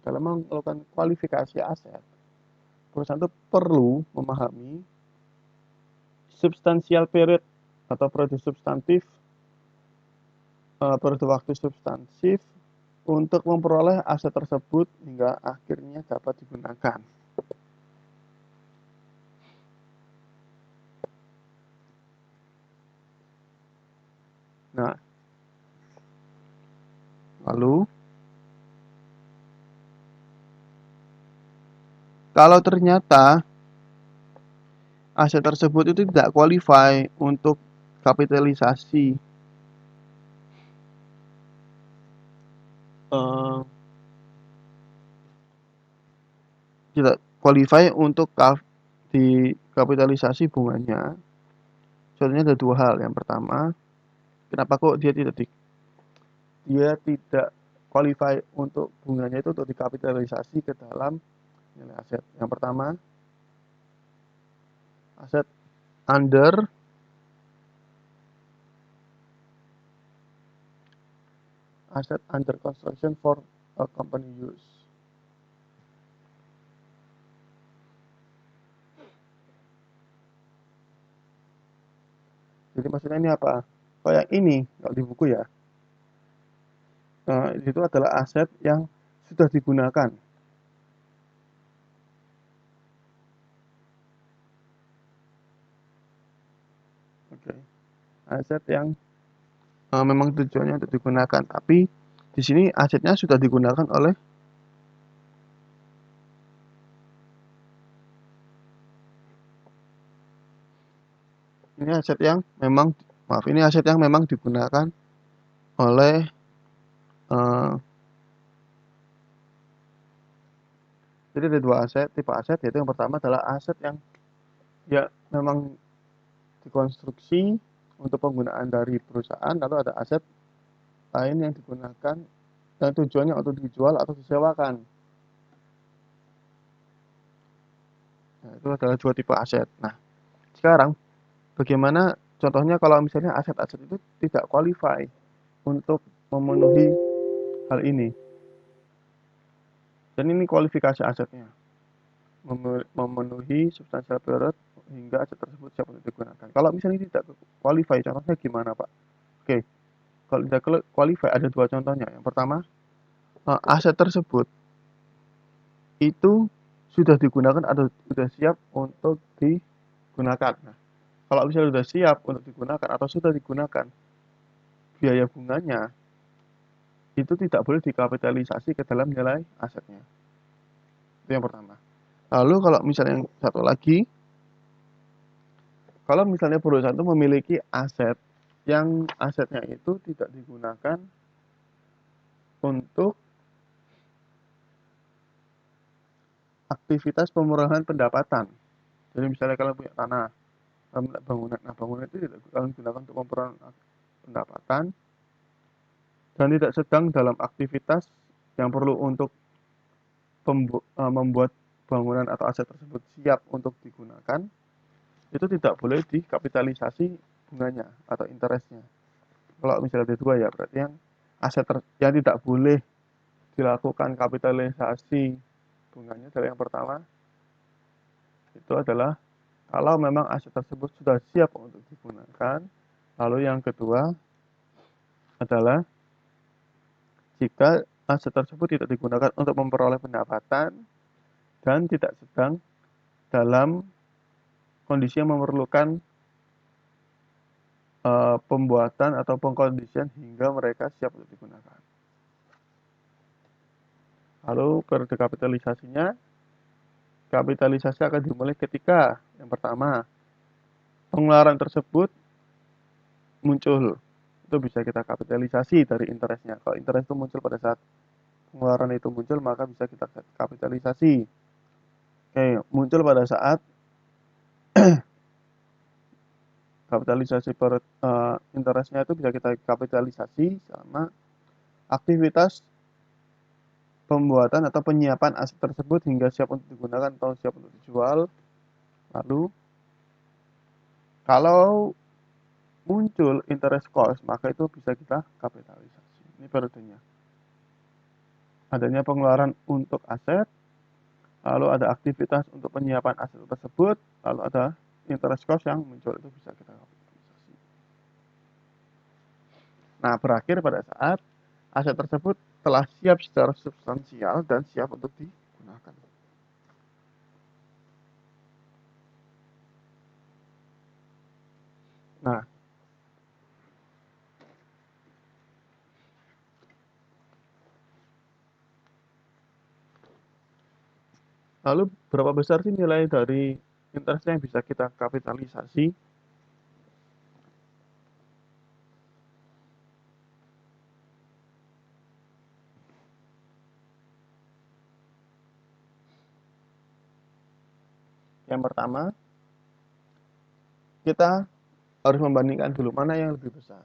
S1: Dalam melakukan kualifikasi aset, perusahaan itu perlu memahami substansial period atau periode substantif, periode waktu substansif untuk memperoleh aset tersebut hingga akhirnya dapat digunakan. Nah, lalu kalau ternyata aset tersebut itu tidak qualify untuk kapitalisasi, tidak qualify untuk di kapitalisasi bunganya. Contohnya ada dua hal. Yang pertama, kenapa kok dia tidak qualify untuk bunganya itu untuk dikapitalisasi ke dalam nilai aset. Yang pertama, aset under construction for a company use. Jadi maksudnya ini apa? Kayak ini, kalau di buku ya. Nah, itu adalah aset yang sudah digunakan. Oke. Aset yang memang tujuannya untuk digunakan, tapi di sini asetnya sudah digunakan oleh ini aset yang memang digunakan oleh jadi ada dua tipe aset, yaitu yang pertama adalah aset yang ya memang dikonstruksi untuk penggunaan dari perusahaan, lalu ada aset lain yang digunakan dan tujuannya untuk dijual atau disewakan. Nah, itu adalah dua tipe aset. Nah, sekarang bagaimana contohnya kalau misalnya aset-aset itu tidak qualify untuk memenuhi hal ini. Dan ini kualifikasi asetnya. Memenuhi substansial period hingga aset tersebut siap untuk digunakan. Kalau misalnya tidak qualify, contohnya gimana, Pak? Oke, kalau tidak qualify ada dua contohnya. Yang pertama, aset tersebut itu sudah digunakan atau sudah siap untuk digunakan. Nah, kalau misalnya sudah siap untuk digunakan atau sudah digunakan, biaya bunganya itu tidak boleh dikapitalisasi ke dalam nilai asetnya. Itu yang pertama. Lalu kalau misalnya yang satu lagi, kalau misalnya perusahaan itu memiliki aset yang asetnya itu tidak digunakan untuk aktivitas pemurahan pendapatan. Jadi misalnya kalian punya tanah, bangunan, nah bangunan itu tidak kalian gunakan untuk pemurahan pendapatan dan tidak sedang dalam aktivitas yang perlu untuk membuat bangunan atau aset tersebut siap untuk digunakan, itu tidak boleh dikapitalisasi bunganya atau interestnya. Kalau misalnya ada dua ya, berarti yang yang tidak boleh dilakukan kapitalisasi bunganya adalah yang pertama, itu adalah kalau memang aset tersebut sudah siap untuk digunakan. Lalu yang kedua adalah jika aset tersebut tidak digunakan untuk memperoleh pendapatan dan tidak sedang dalam kondisi yang memerlukan pembuatan atau pengkondisian hingga mereka siap untuk digunakan. Lalu periode kapitalisasinya, kapitalisasi akan dimulai ketika yang pertama, pengeluaran tersebut muncul. Itu bisa kita kapitalisasi dari interestnya. Kalau interest itu muncul pada saat pengeluaran itu muncul, maka bisa kita kapitalisasi. Oke, muncul pada saat kapitalisasi interestnya itu bisa kita kapitalisasi sama aktivitas pembuatan atau penyiapan aset tersebut hingga siap untuk digunakan atau siap untuk dijual. Lalu kalau muncul interest cost, maka itu bisa kita kapitalisasi. Ini periodenya. Adanya pengeluaran untuk aset, lalu ada aktivitas untuk penyiapan aset tersebut, lalu ada interest cost yang muncul, itu bisa kita kapitalisasi. Nah, berakhir pada saat aset tersebut telah siap secara substansial dan siap untuk digunakan. Nah, lalu berapa besar sih nilai dari interest yang bisa kita kapitalisasi? Yang pertama, kita harus membandingkan dulu mana yang lebih besar,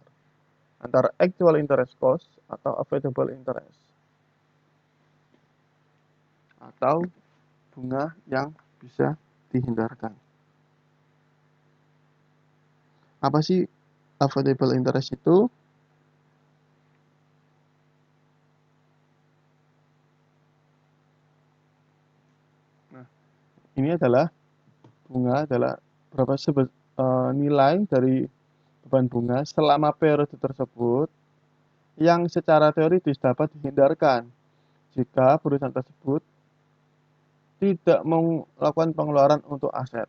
S1: antara actual interest cost atau available interest, atau bunga yang bisa dihindarkan. Apa sih available interest itu? Nah, ini adalah bunga adalah berapa nilai dari beban bunga selama periode tersebut yang secara teoritis dapat dihindarkan jika perusahaan tersebut tidak melakukan pengeluaran untuk aset.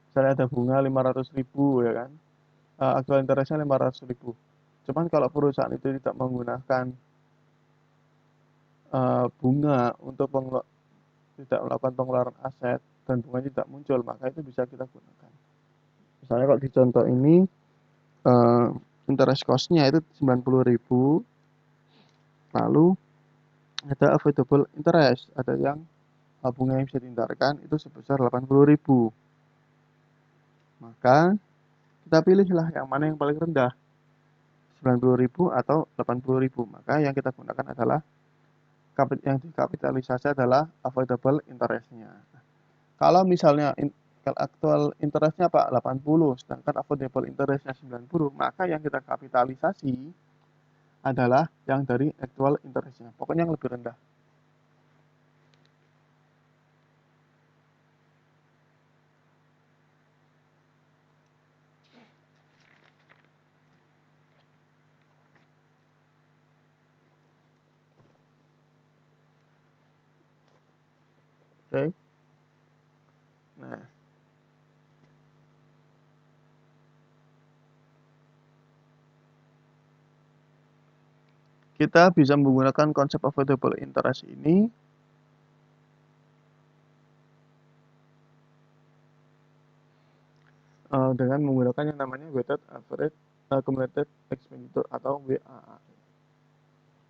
S1: Misalnya ada bunga 500.000 ya kan, actual interestnya 500.000. Cuman kalau perusahaan itu tidak menggunakan bunga untuk tidak melakukan pengeluaran aset dan bunganya tidak muncul, maka itu bisa kita gunakan. Misalnya kalau di contoh ini interest cost-nya itu 90.000, lalu ada available interest, ada yang bunga yang bisa dihindarkan itu sebesar 80.000. Maka kita pilihlah yang mana yang paling rendah, 90.000 atau 80.000. Maka yang kita gunakan adalah yang dikapitalisasi adalah avoidable interest-nya. Kalau misalnya aktual interest-nya Pak 80, sedangkan avoidable interest-nya 90, maka yang kita kapitalisasi adalah yang dari actual interest-nya. Pokoknya yang lebih rendah. Oke. Nah, kita bisa menggunakan konsep avoidable interest ini dengan menggunakan yang namanya weighted average accumulated expenditure atau WAA.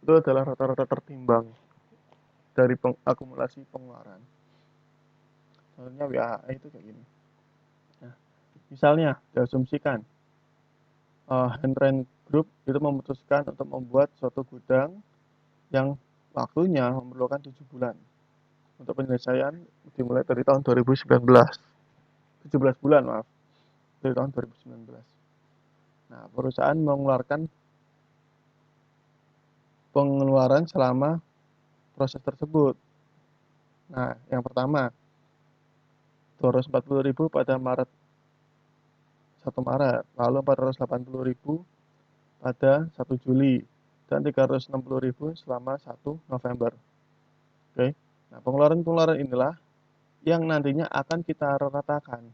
S1: Itu adalah rata-rata tertimbang dari akumulasi pengeluaran. Contohnya WAA itu kayak gini. Nah, misalnya diasumsikan Henry Group itu memutuskan untuk membuat suatu gudang yang waktunya memerlukan 7 bulan. Untuk penyelesaian dimulai dari tahun 2019. 17 bulan, maaf. Dari tahun 2019. Nah, perusahaan mengeluarkan pengeluaran selama proses tersebut. Nah, yang pertama, 240.000 pada Maret 1 Maret, lalu 480.000 pada 1 Juli, dan 360.000 selama 1 November. Oke. Nah, pengeluaran-pengeluaran inilah yang nantinya akan kita ratakan.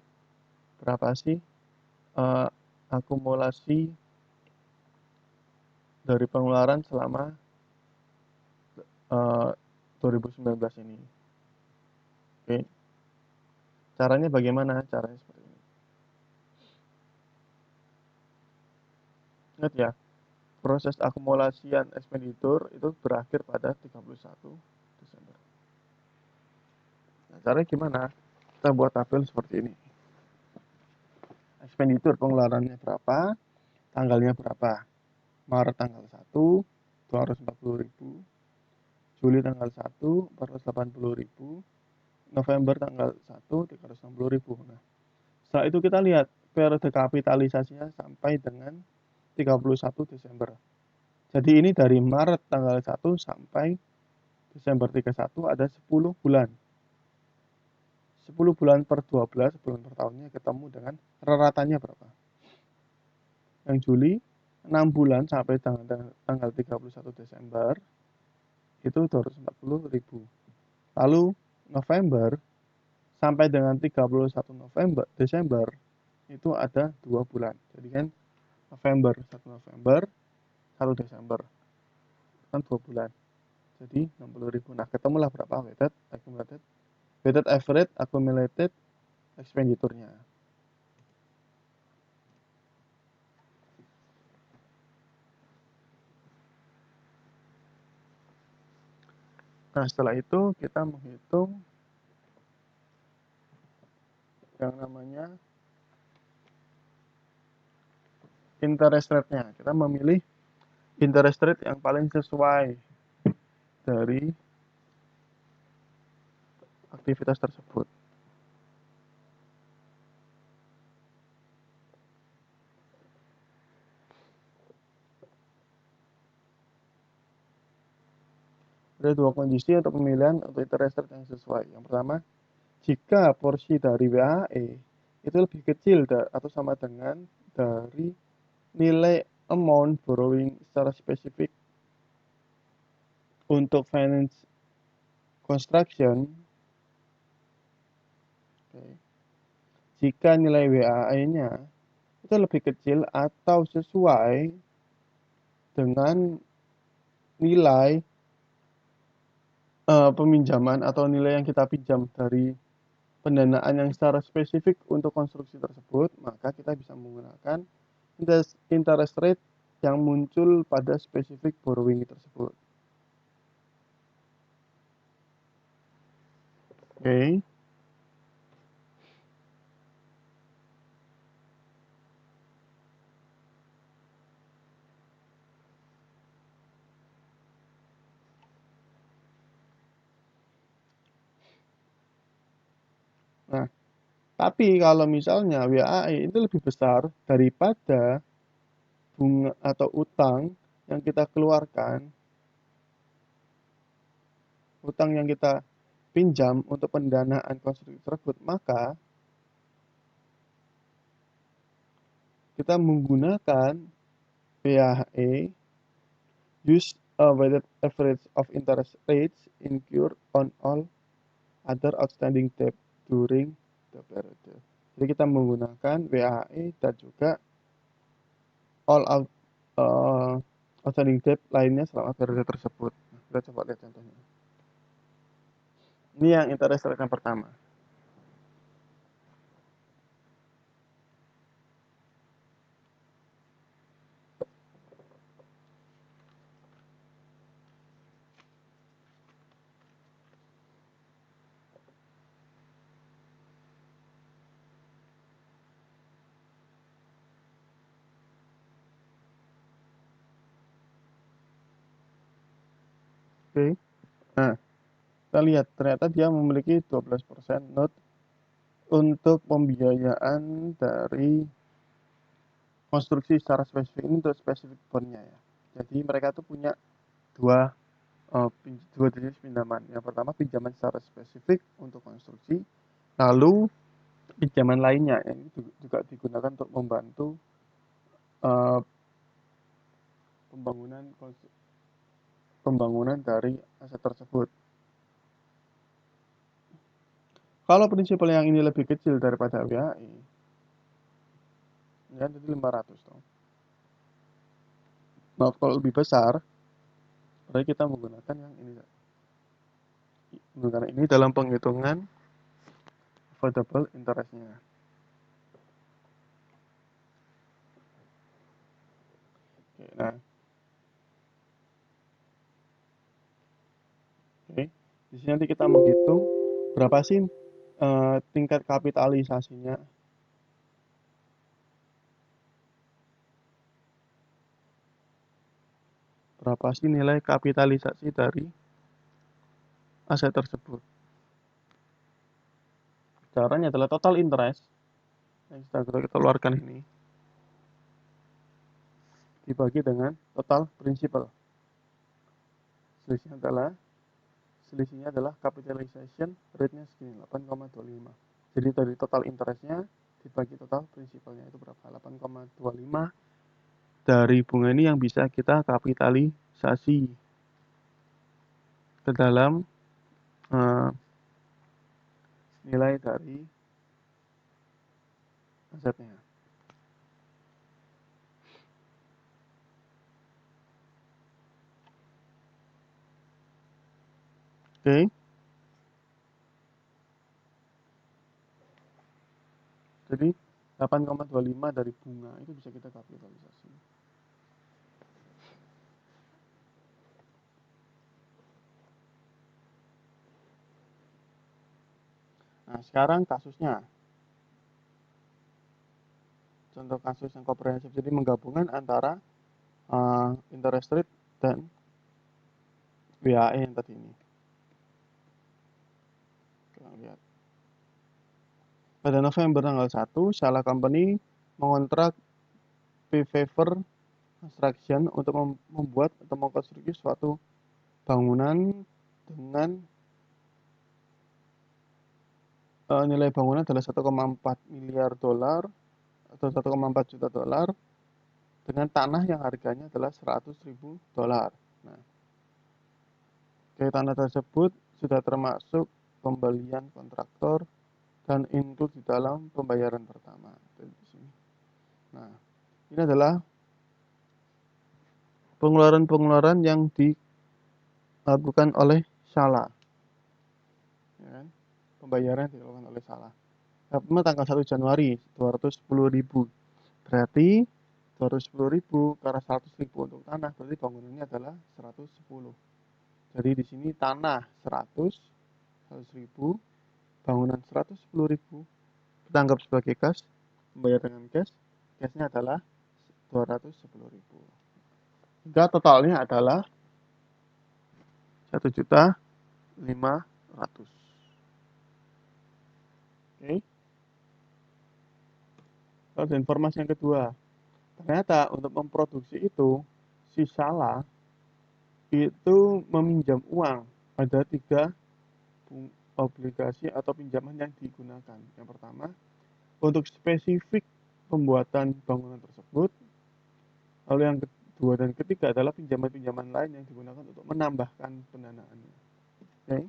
S1: Berapa sih akumulasi dari pengeluaran selama 2019 ini. Oke. Caranya bagaimana? Caranya seperti ini. Ingat ya, proses akumulasian ekspenditur itu berakhir pada 31 Desember. Nah, caranya gimana? Kita buat tabel seperti ini. Ekspenditur pengeluarannya berapa, tanggalnya berapa. Maret tanggal 1, 240.000. Juli tanggal 1, 480.000. November tanggal 1, 360.000. Nah, setelah itu kita lihat periode kapitalisasinya sampai dengan 31 Desember. Jadi ini dari Maret tanggal 1 sampai Desember 31 ada 10 bulan. 10 bulan per 12 bulan per tahunnya ketemu dengan ratatannya berapa. Yang Juli 6 bulan sampai tanggal 31 Desember itu 240.000. Lalu November sampai dengan 31 Desember itu ada 2 bulan. Jadi kan November, 1 November, 1 Desember. Kan 2 bulan. Jadi 60.000. Nah, ketemulah berapa weighted average accumulated expenditure-nya. Nah, setelah itu kita menghitung yang namanya interest rate-nya. Kita memilih interest rate yang paling sesuai dari aktivitas tersebut. Ada dua kondisi untuk pemilihan untuk interest rate yang sesuai. Yang pertama, jika porsi dari WAE itu lebih kecil atau sama dengan dari nilai amount borrowing secara spesifik untuk finance construction, jika nilai WAE-nya itu lebih kecil atau sesuai dengan nilai peminjaman atau nilai yang kita pinjam dari pendanaan yang secara spesifik untuk konstruksi tersebut, maka kita bisa menggunakan interest rate yang muncul pada spesifik borrowing tersebut. Oke. Nah, tapi kalau misalnya WAE itu lebih besar daripada bunga atau utang yang kita keluarkan, utang yang kita pinjam untuk pendanaan konstruksi tersebut, maka kita menggunakan WAE, use a weighted average of interest rates incurred on all other outstanding debt during the period. Jadi kita menggunakan WAE dan juga all out outstanding debt lainnya selama periode tersebut. Nah, kita coba lihat contohnya. Ini yang interest rate yang pertama. Oke. Nah, kita lihat ternyata dia memiliki 12% note untuk pembiayaan dari konstruksi secara spesifik ini untuk spesifik bondnya ya. Jadi mereka tuh punya dua dua jenis pinjaman. Yang pertama pinjaman secara spesifik untuk konstruksi, lalu pinjaman lainnya yang juga digunakan untuk membantu uh, pembangunan dari aset tersebut. Kalau prinsipal yang ini lebih kecil daripada WAI, ya jadi 500 dong. Nah, kalau lebih besar, berarti kita menggunakan yang ini. Menggunakan ini dalam penghitungan affordable interest-nya. Oke, nah, oke. Di sini nanti kita menghitung berapa sih tingkat kapitalisasinya. Berapa sih nilai kapitalisasi dari aset tersebut. Caranya adalah total interest yang kita keluarkan ini dibagi dengan total principal. Selisihnya adalah capitalization rate-nya segini 8,25. Jadi dari total interest-nya dibagi total principalnya itu berapa? 8,25 dari bunga ini yang bisa kita kapitalisasi ke dalam nilai dari asetnya. Oke. Jadi 8,25 dari bunga itu bisa kita kapitalisasi. Nah, sekarang kasusnya. Contoh kasus yang komprehensif, jadi menggabungkan antara interest rate dan WAE yang tadi ini. Kita lihat. Pada November tanggal 1, Shala Company mengontrak P-Favor Construction untuk membuat atau mengkonstruksi suatu bangunan dengan nilai bangunan adalah 1,4 miliar dolar atau 1,4 juta dolar dengan tanah yang harganya adalah 100.000 dolar. Nah, dari tanah tersebut sudah termasuk pembelian kontraktor dan include di dalam pembayaran pertama. Nah, ini adalah pengeluaran-pengeluaran yang dilakukan oleh Shala. Ya kan? Pembayaran yang dilakukan oleh Shala. Pertama tanggal 1 Januari 210.000. Berarti 210.000 karena 100.000 untuk tanah, berarti bangunannya adalah 110. Jadi di sini tanah 100.000, bangunan 110.000, kita anggap sebagai cash, membayar dengan cash, cashnya adalah 210.000. Hingga totalnya adalah 1.500.000. Oke. Lalu informasi yang kedua, ternyata untuk memproduksi itu, si Shala itu meminjam uang. Ada 3 obligasi atau pinjaman yang digunakan. Yang pertama, untuk spesifik pembuatan bangunan tersebut. Lalu yang kedua dan ketiga adalah pinjaman-pinjaman lain yang digunakan untuk menambahkan pendanaannya. Oke.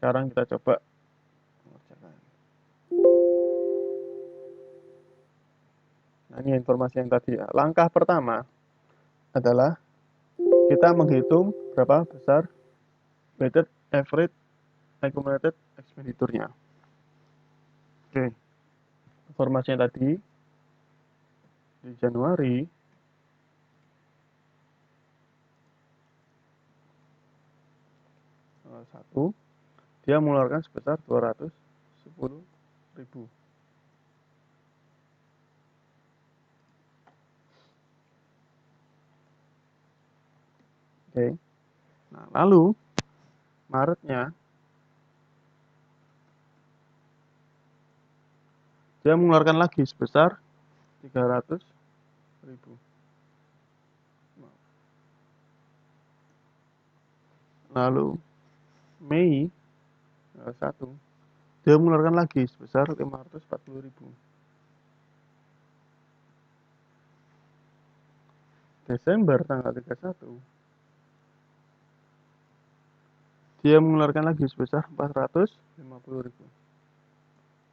S1: Sekarang kita coba mengerjakan. Nah, ini informasi yang tadi ya. Langkah pertama adalah kita menghitung berapa besar weighted average accumulated expenditure-nya. Oke, informasinya tadi di Januari tanggal 1 dia mengeluarkan sebesar 210.000. Oke. Nah, lalu Maretnya dia mengeluarkan lagi sebesar 300.000. Lalu Mei 1 dia mengeluarkan lagi sebesar 540.000. Desember tanggal 31 dia mengeluarkan lagi sebesar 450.000.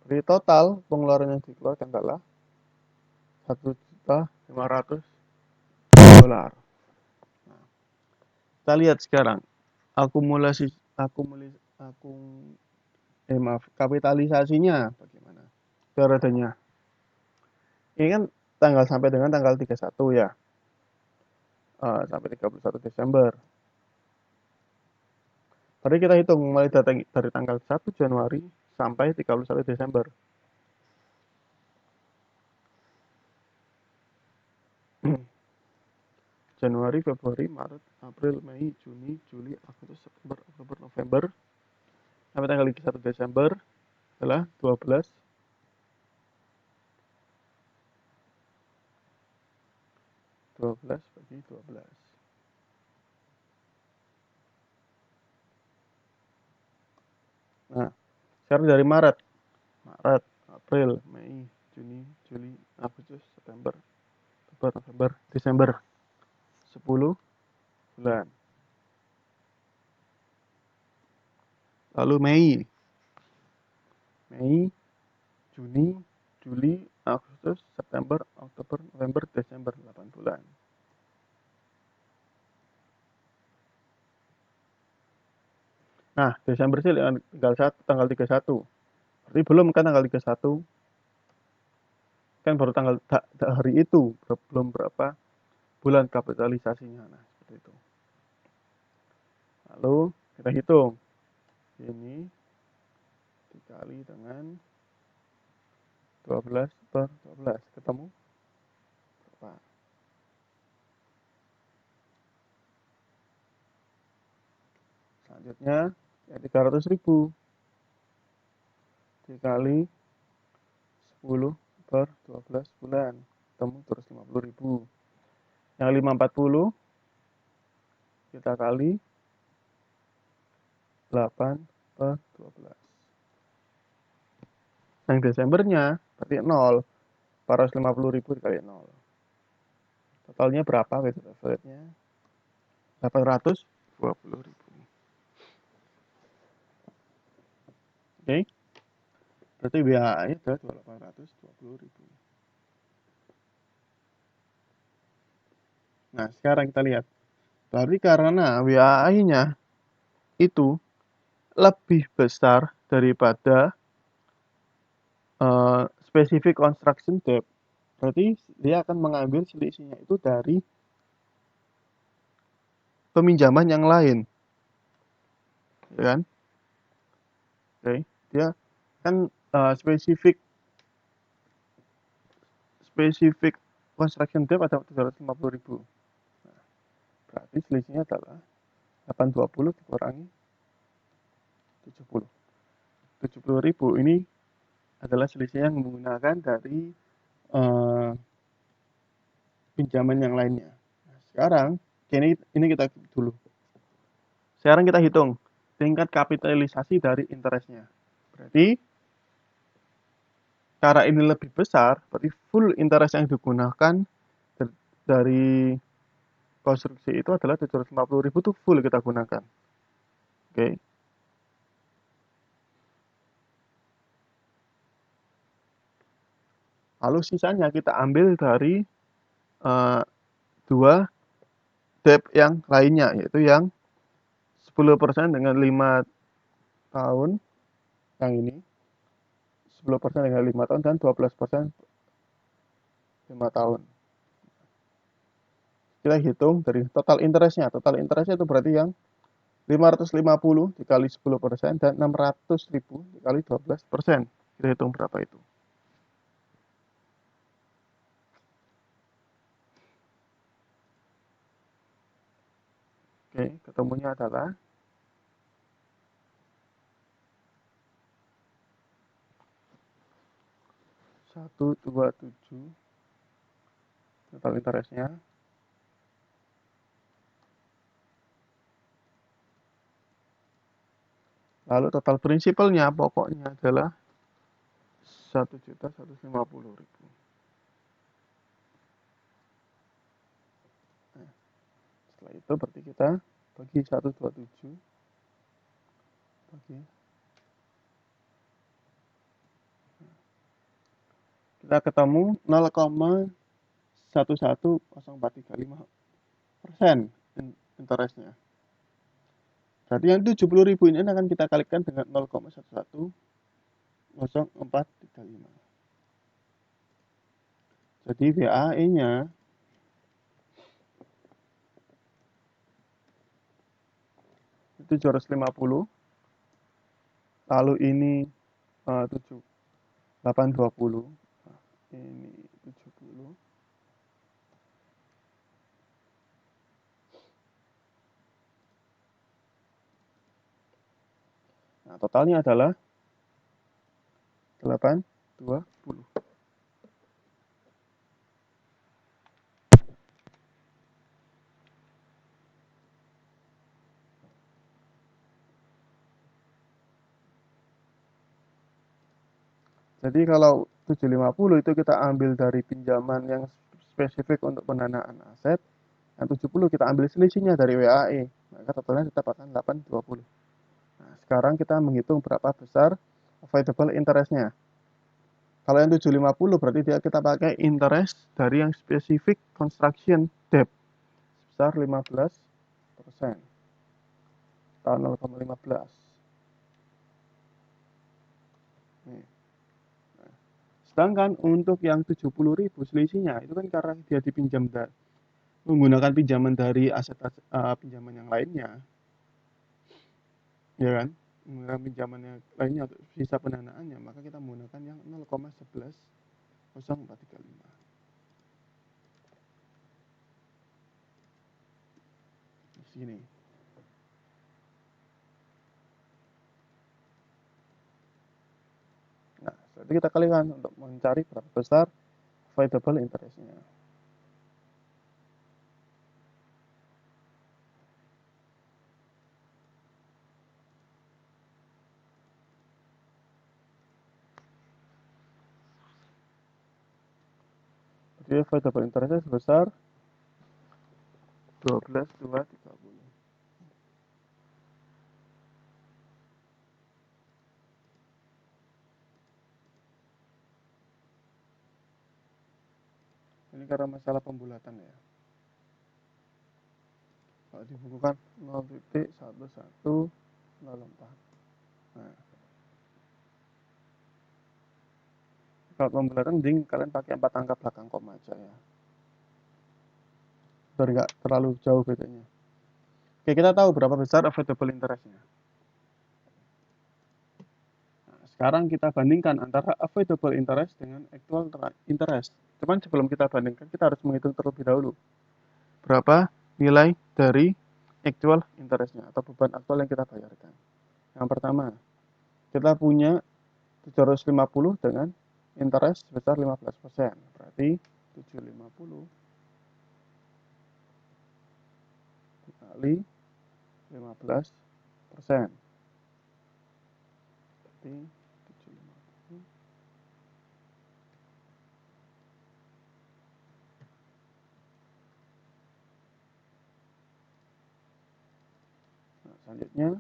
S1: Jadi total pengeluaran yang dikeluarkan adalah 1.500.000 dolar. Nah, kita lihat sekarang akumulasi kapitalisasinya bagaimana periodenya. Ini kan tanggal sampai dengan tanggal 31 ya. Sampai 31 Desember. Tadi kita hitung mulai dari tanggal 1 Januari sampai 31 Desember. Januari, Februari, Maret, April, Mei, Juni, Juli, Agustus, September, Oktober, November sampai tanggal 31 Desember adalah 12 bagi 12. Nah, sekarang dari Maret, April, Mei, Juni, Juli, Agustus, September, Oktober, November, Desember. 10 bulan. Lalu Mei, Juni, Juli, Agustus, September, Oktober, November, Desember, 8 bulan. Nah, Desember sih tanggal 31. Berarti belum kan tanggal 31? Kan baru tanggal hari itu, belum berapa bulan kapitalisasinya. Nah, seperti itu. Lalu kita hitung. Ini dikali dengan 12 per 12. Ketemu berapa? Selanjutnya ya 300.000 dikali 10 per 12 bulan. Ketemu terus 50.000. Yang 540 kita kali 8 per 12. Yang Desembernya berarti 0. 450.000 dikali 0. Totalnya berapa weighted average-nya? 820.000. Oke. Berarti WAA-nya adalah 820.000. Nah, sekarang kita lihat. Berarti karena WAI-nya itu lebih besar daripada specific construction debt, berarti dia akan mengambil selisihnya itu dari peminjaman yang lain, ya kan? Oke, dia kan specific construction debt ada 750.000. Nah, berarti selisihnya adalah 820 dikurangi 70. 70.000 ini adalah selisih yang menggunakan dari pinjaman yang lainnya. Nah, sekarang ini kita dulu. Sekarang kita hitung tingkat kapitalisasi dari interestnya. Berarti cara ini lebih besar, berarti full interest yang digunakan dari konstruksi itu adalah 750.000 itu full kita gunakan. Oke. Lalu sisanya kita ambil dari dua debt yang lainnya, yaitu yang 10% dengan 5 tahun, yang ini 10% dengan 5 tahun, dan 12% 5 tahun. Kita hitung dari total interestnya. Total interestnya itu berarti yang 550 dikali 10% dan 600.000 dikali 12%. Kita hitung berapa itu. Oke, ketemunya adalah 127 total interestnya. Lalu total prinsipalnya pokoknya adalah 1.150.000. Nah, setelah itu berarti kita bagi 127 bagi, kita ketemu 0,11043.5% interestnya. Berarti yang 70.000 ini akan kita kalikan dengan 0,1100435. Jadi VAE-nya itu 750. Lalu ini 820. Ini 70. Nah, totalnya adalah 820. Jadi kalau 750 itu kita ambil dari pinjaman yang spesifik untuk pendanaan aset, yang 70 kita ambil selisihnya dari WAE, maka totalnya tetap akan 820. Nah, sekarang kita menghitung berapa besar available interest-nya. Kalau yang 750 berarti dia kita pakai interest dari yang spesifik construction debt sebesar 15%. Tahun 0,15. Nih. Sedangkan untuk yang 70.000 selisihnya itu kan karena dia dipinjam menggunakan pinjaman dari aset pinjaman yang lainnya, ya kan? Menggunakan pinjaman yang lainnya untuk sisa pendanaannya, maka kita menggunakan yang 0,1100435. Di sini. Nah, setelah kita kalikan untuk mencari berapa besar available interest-nya. Jadi available interest-nya sebesar 12.230. Ini karena masalah pembulatan ya. Kalau dibukukan 0.1104. Nah, kalau pembulatan mending kalian pakai 4 angka belakang koma aja ya. Biar nggak terlalu jauh bedanya. Oke, kita tahu berapa besar available interest-nya. Nah, sekarang kita bandingkan antara available interest dengan actual interest. Cuman sebelum kita bandingkan, kita harus menghitung terlebih dahulu berapa nilai dari actual interest-nya atau beban aktual yang kita bayarkan. Yang pertama, kita punya 750 dengan interest sebesar 15%. Berarti 750 dikali 15%. Berarti 750. Nah, selanjutnya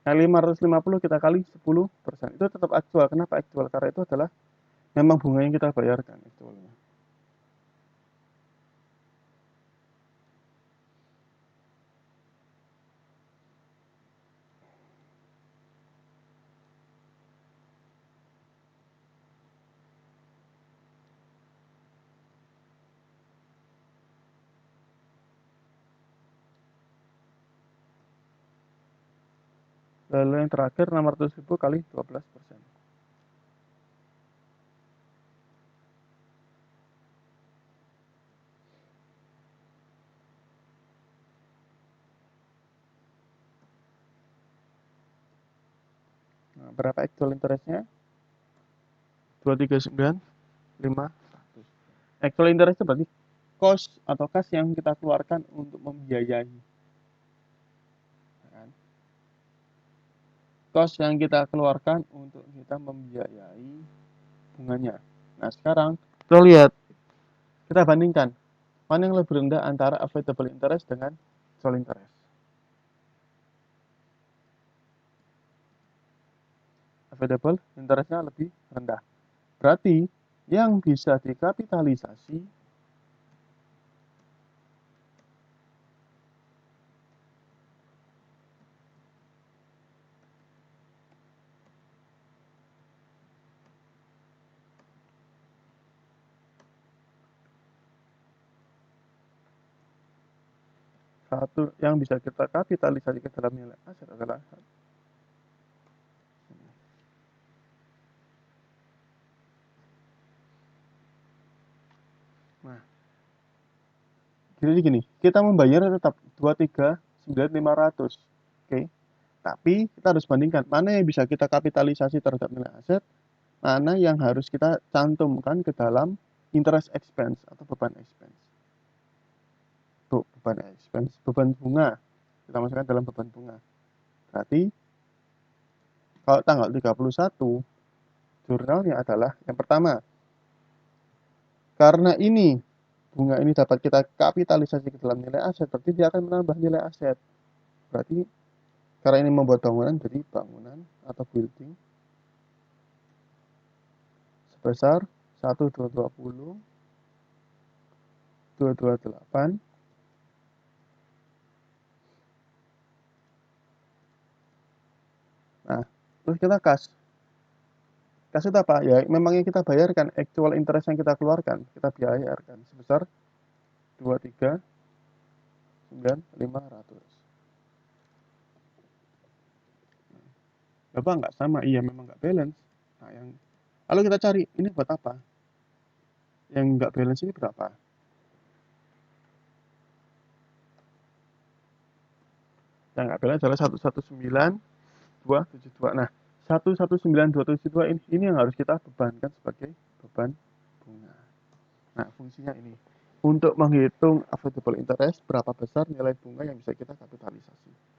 S1: yang 550 kita kali 10%. Itu tetap aktual. Kenapa aktual? Karena itu adalah memang bunga yang kita bayarkan actualnya. Lalu yang terakhir 600.000 kali 12%. Nah, berapa actual interest-nya? 239,5. Actual interest itu berarti cost atau kas yang kita keluarkan untuk membiayai. Kan? Cost yang kita keluarkan untuk kita membiayai bunganya. Nah, sekarang kita lihat, kita bandingkan mana yang lebih rendah antara available interest dengan actual interest. Available interest-nya lebih rendah. Berarti yang bisa dikapitalisasi satu yang bisa kita kapitalisasi ke dalam nilai aset adalah nah, jadi gini, kita membayar tetap 239.500. Oke. Tapi kita harus bandingkan mana yang bisa kita kapitalisasi terhadap nilai aset, mana yang harus kita cantumkan ke dalam interest expense atau beban expense. Beban expense, beban bunga. Kita masukkan dalam beban bunga. Berarti kalau tanggal 31 jurnalnya adalah yang pertama, karena ini bunga ini dapat kita kapitalisasi ke dalam nilai aset, berarti dia akan menambah nilai aset. Berarti karena ini membuat bangunan, jadi bangunan atau building sebesar 1.220, 228, nah terus kita kas itu apa ya, memang yang kita bayarkan actual interest yang kita keluarkan, kita bayarkan sebesar 239.500. Apa nggak sama? Iya, memang nggak balance. Nah, yang lalu kita cari ini buat apa, yang nggak balance ini berapa. Yang nggak balance adalah 119.272. Nah, 119.272 ini yang harus kita bebankan sebagai beban bunga. Nah, fungsinya ini untuk menghitung available interest, berapa besar nilai bunga yang bisa kita kapitalisasi.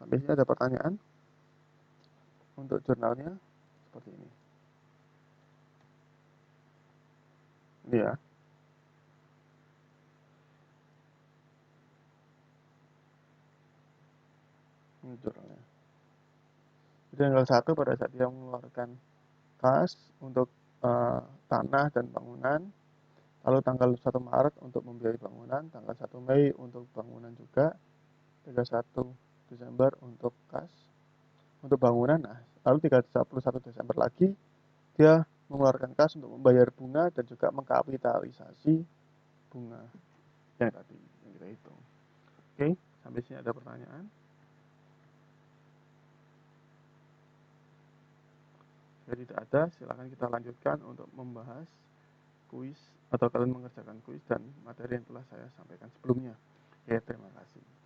S1: Sampai sini ada pertanyaan untuk jurnalnya seperti ini. Ini ya. Ini jurnalnya. Jadi tanggal 1 pada saat dia mengeluarkan kas untuk tanah dan bangunan, lalu tanggal 1 Maret untuk membiayai bangunan, tanggal 1 Mei untuk bangunan juga, 31 Desember untuk kas, untuk bangunan, nah, lalu 31 Desember lagi dia mengeluarkan kas untuk membayar bunga dan juga mengkapitalisasi bunga yang tadi yang kita hitung. Oke, sampai sini ada pertanyaan? Jika tidak ada, silakan kita lanjutkan untuk membahas kuis atau kalian mengerjakan kuis dan materi yang telah saya sampaikan sebelumnya. Ya, terima kasih.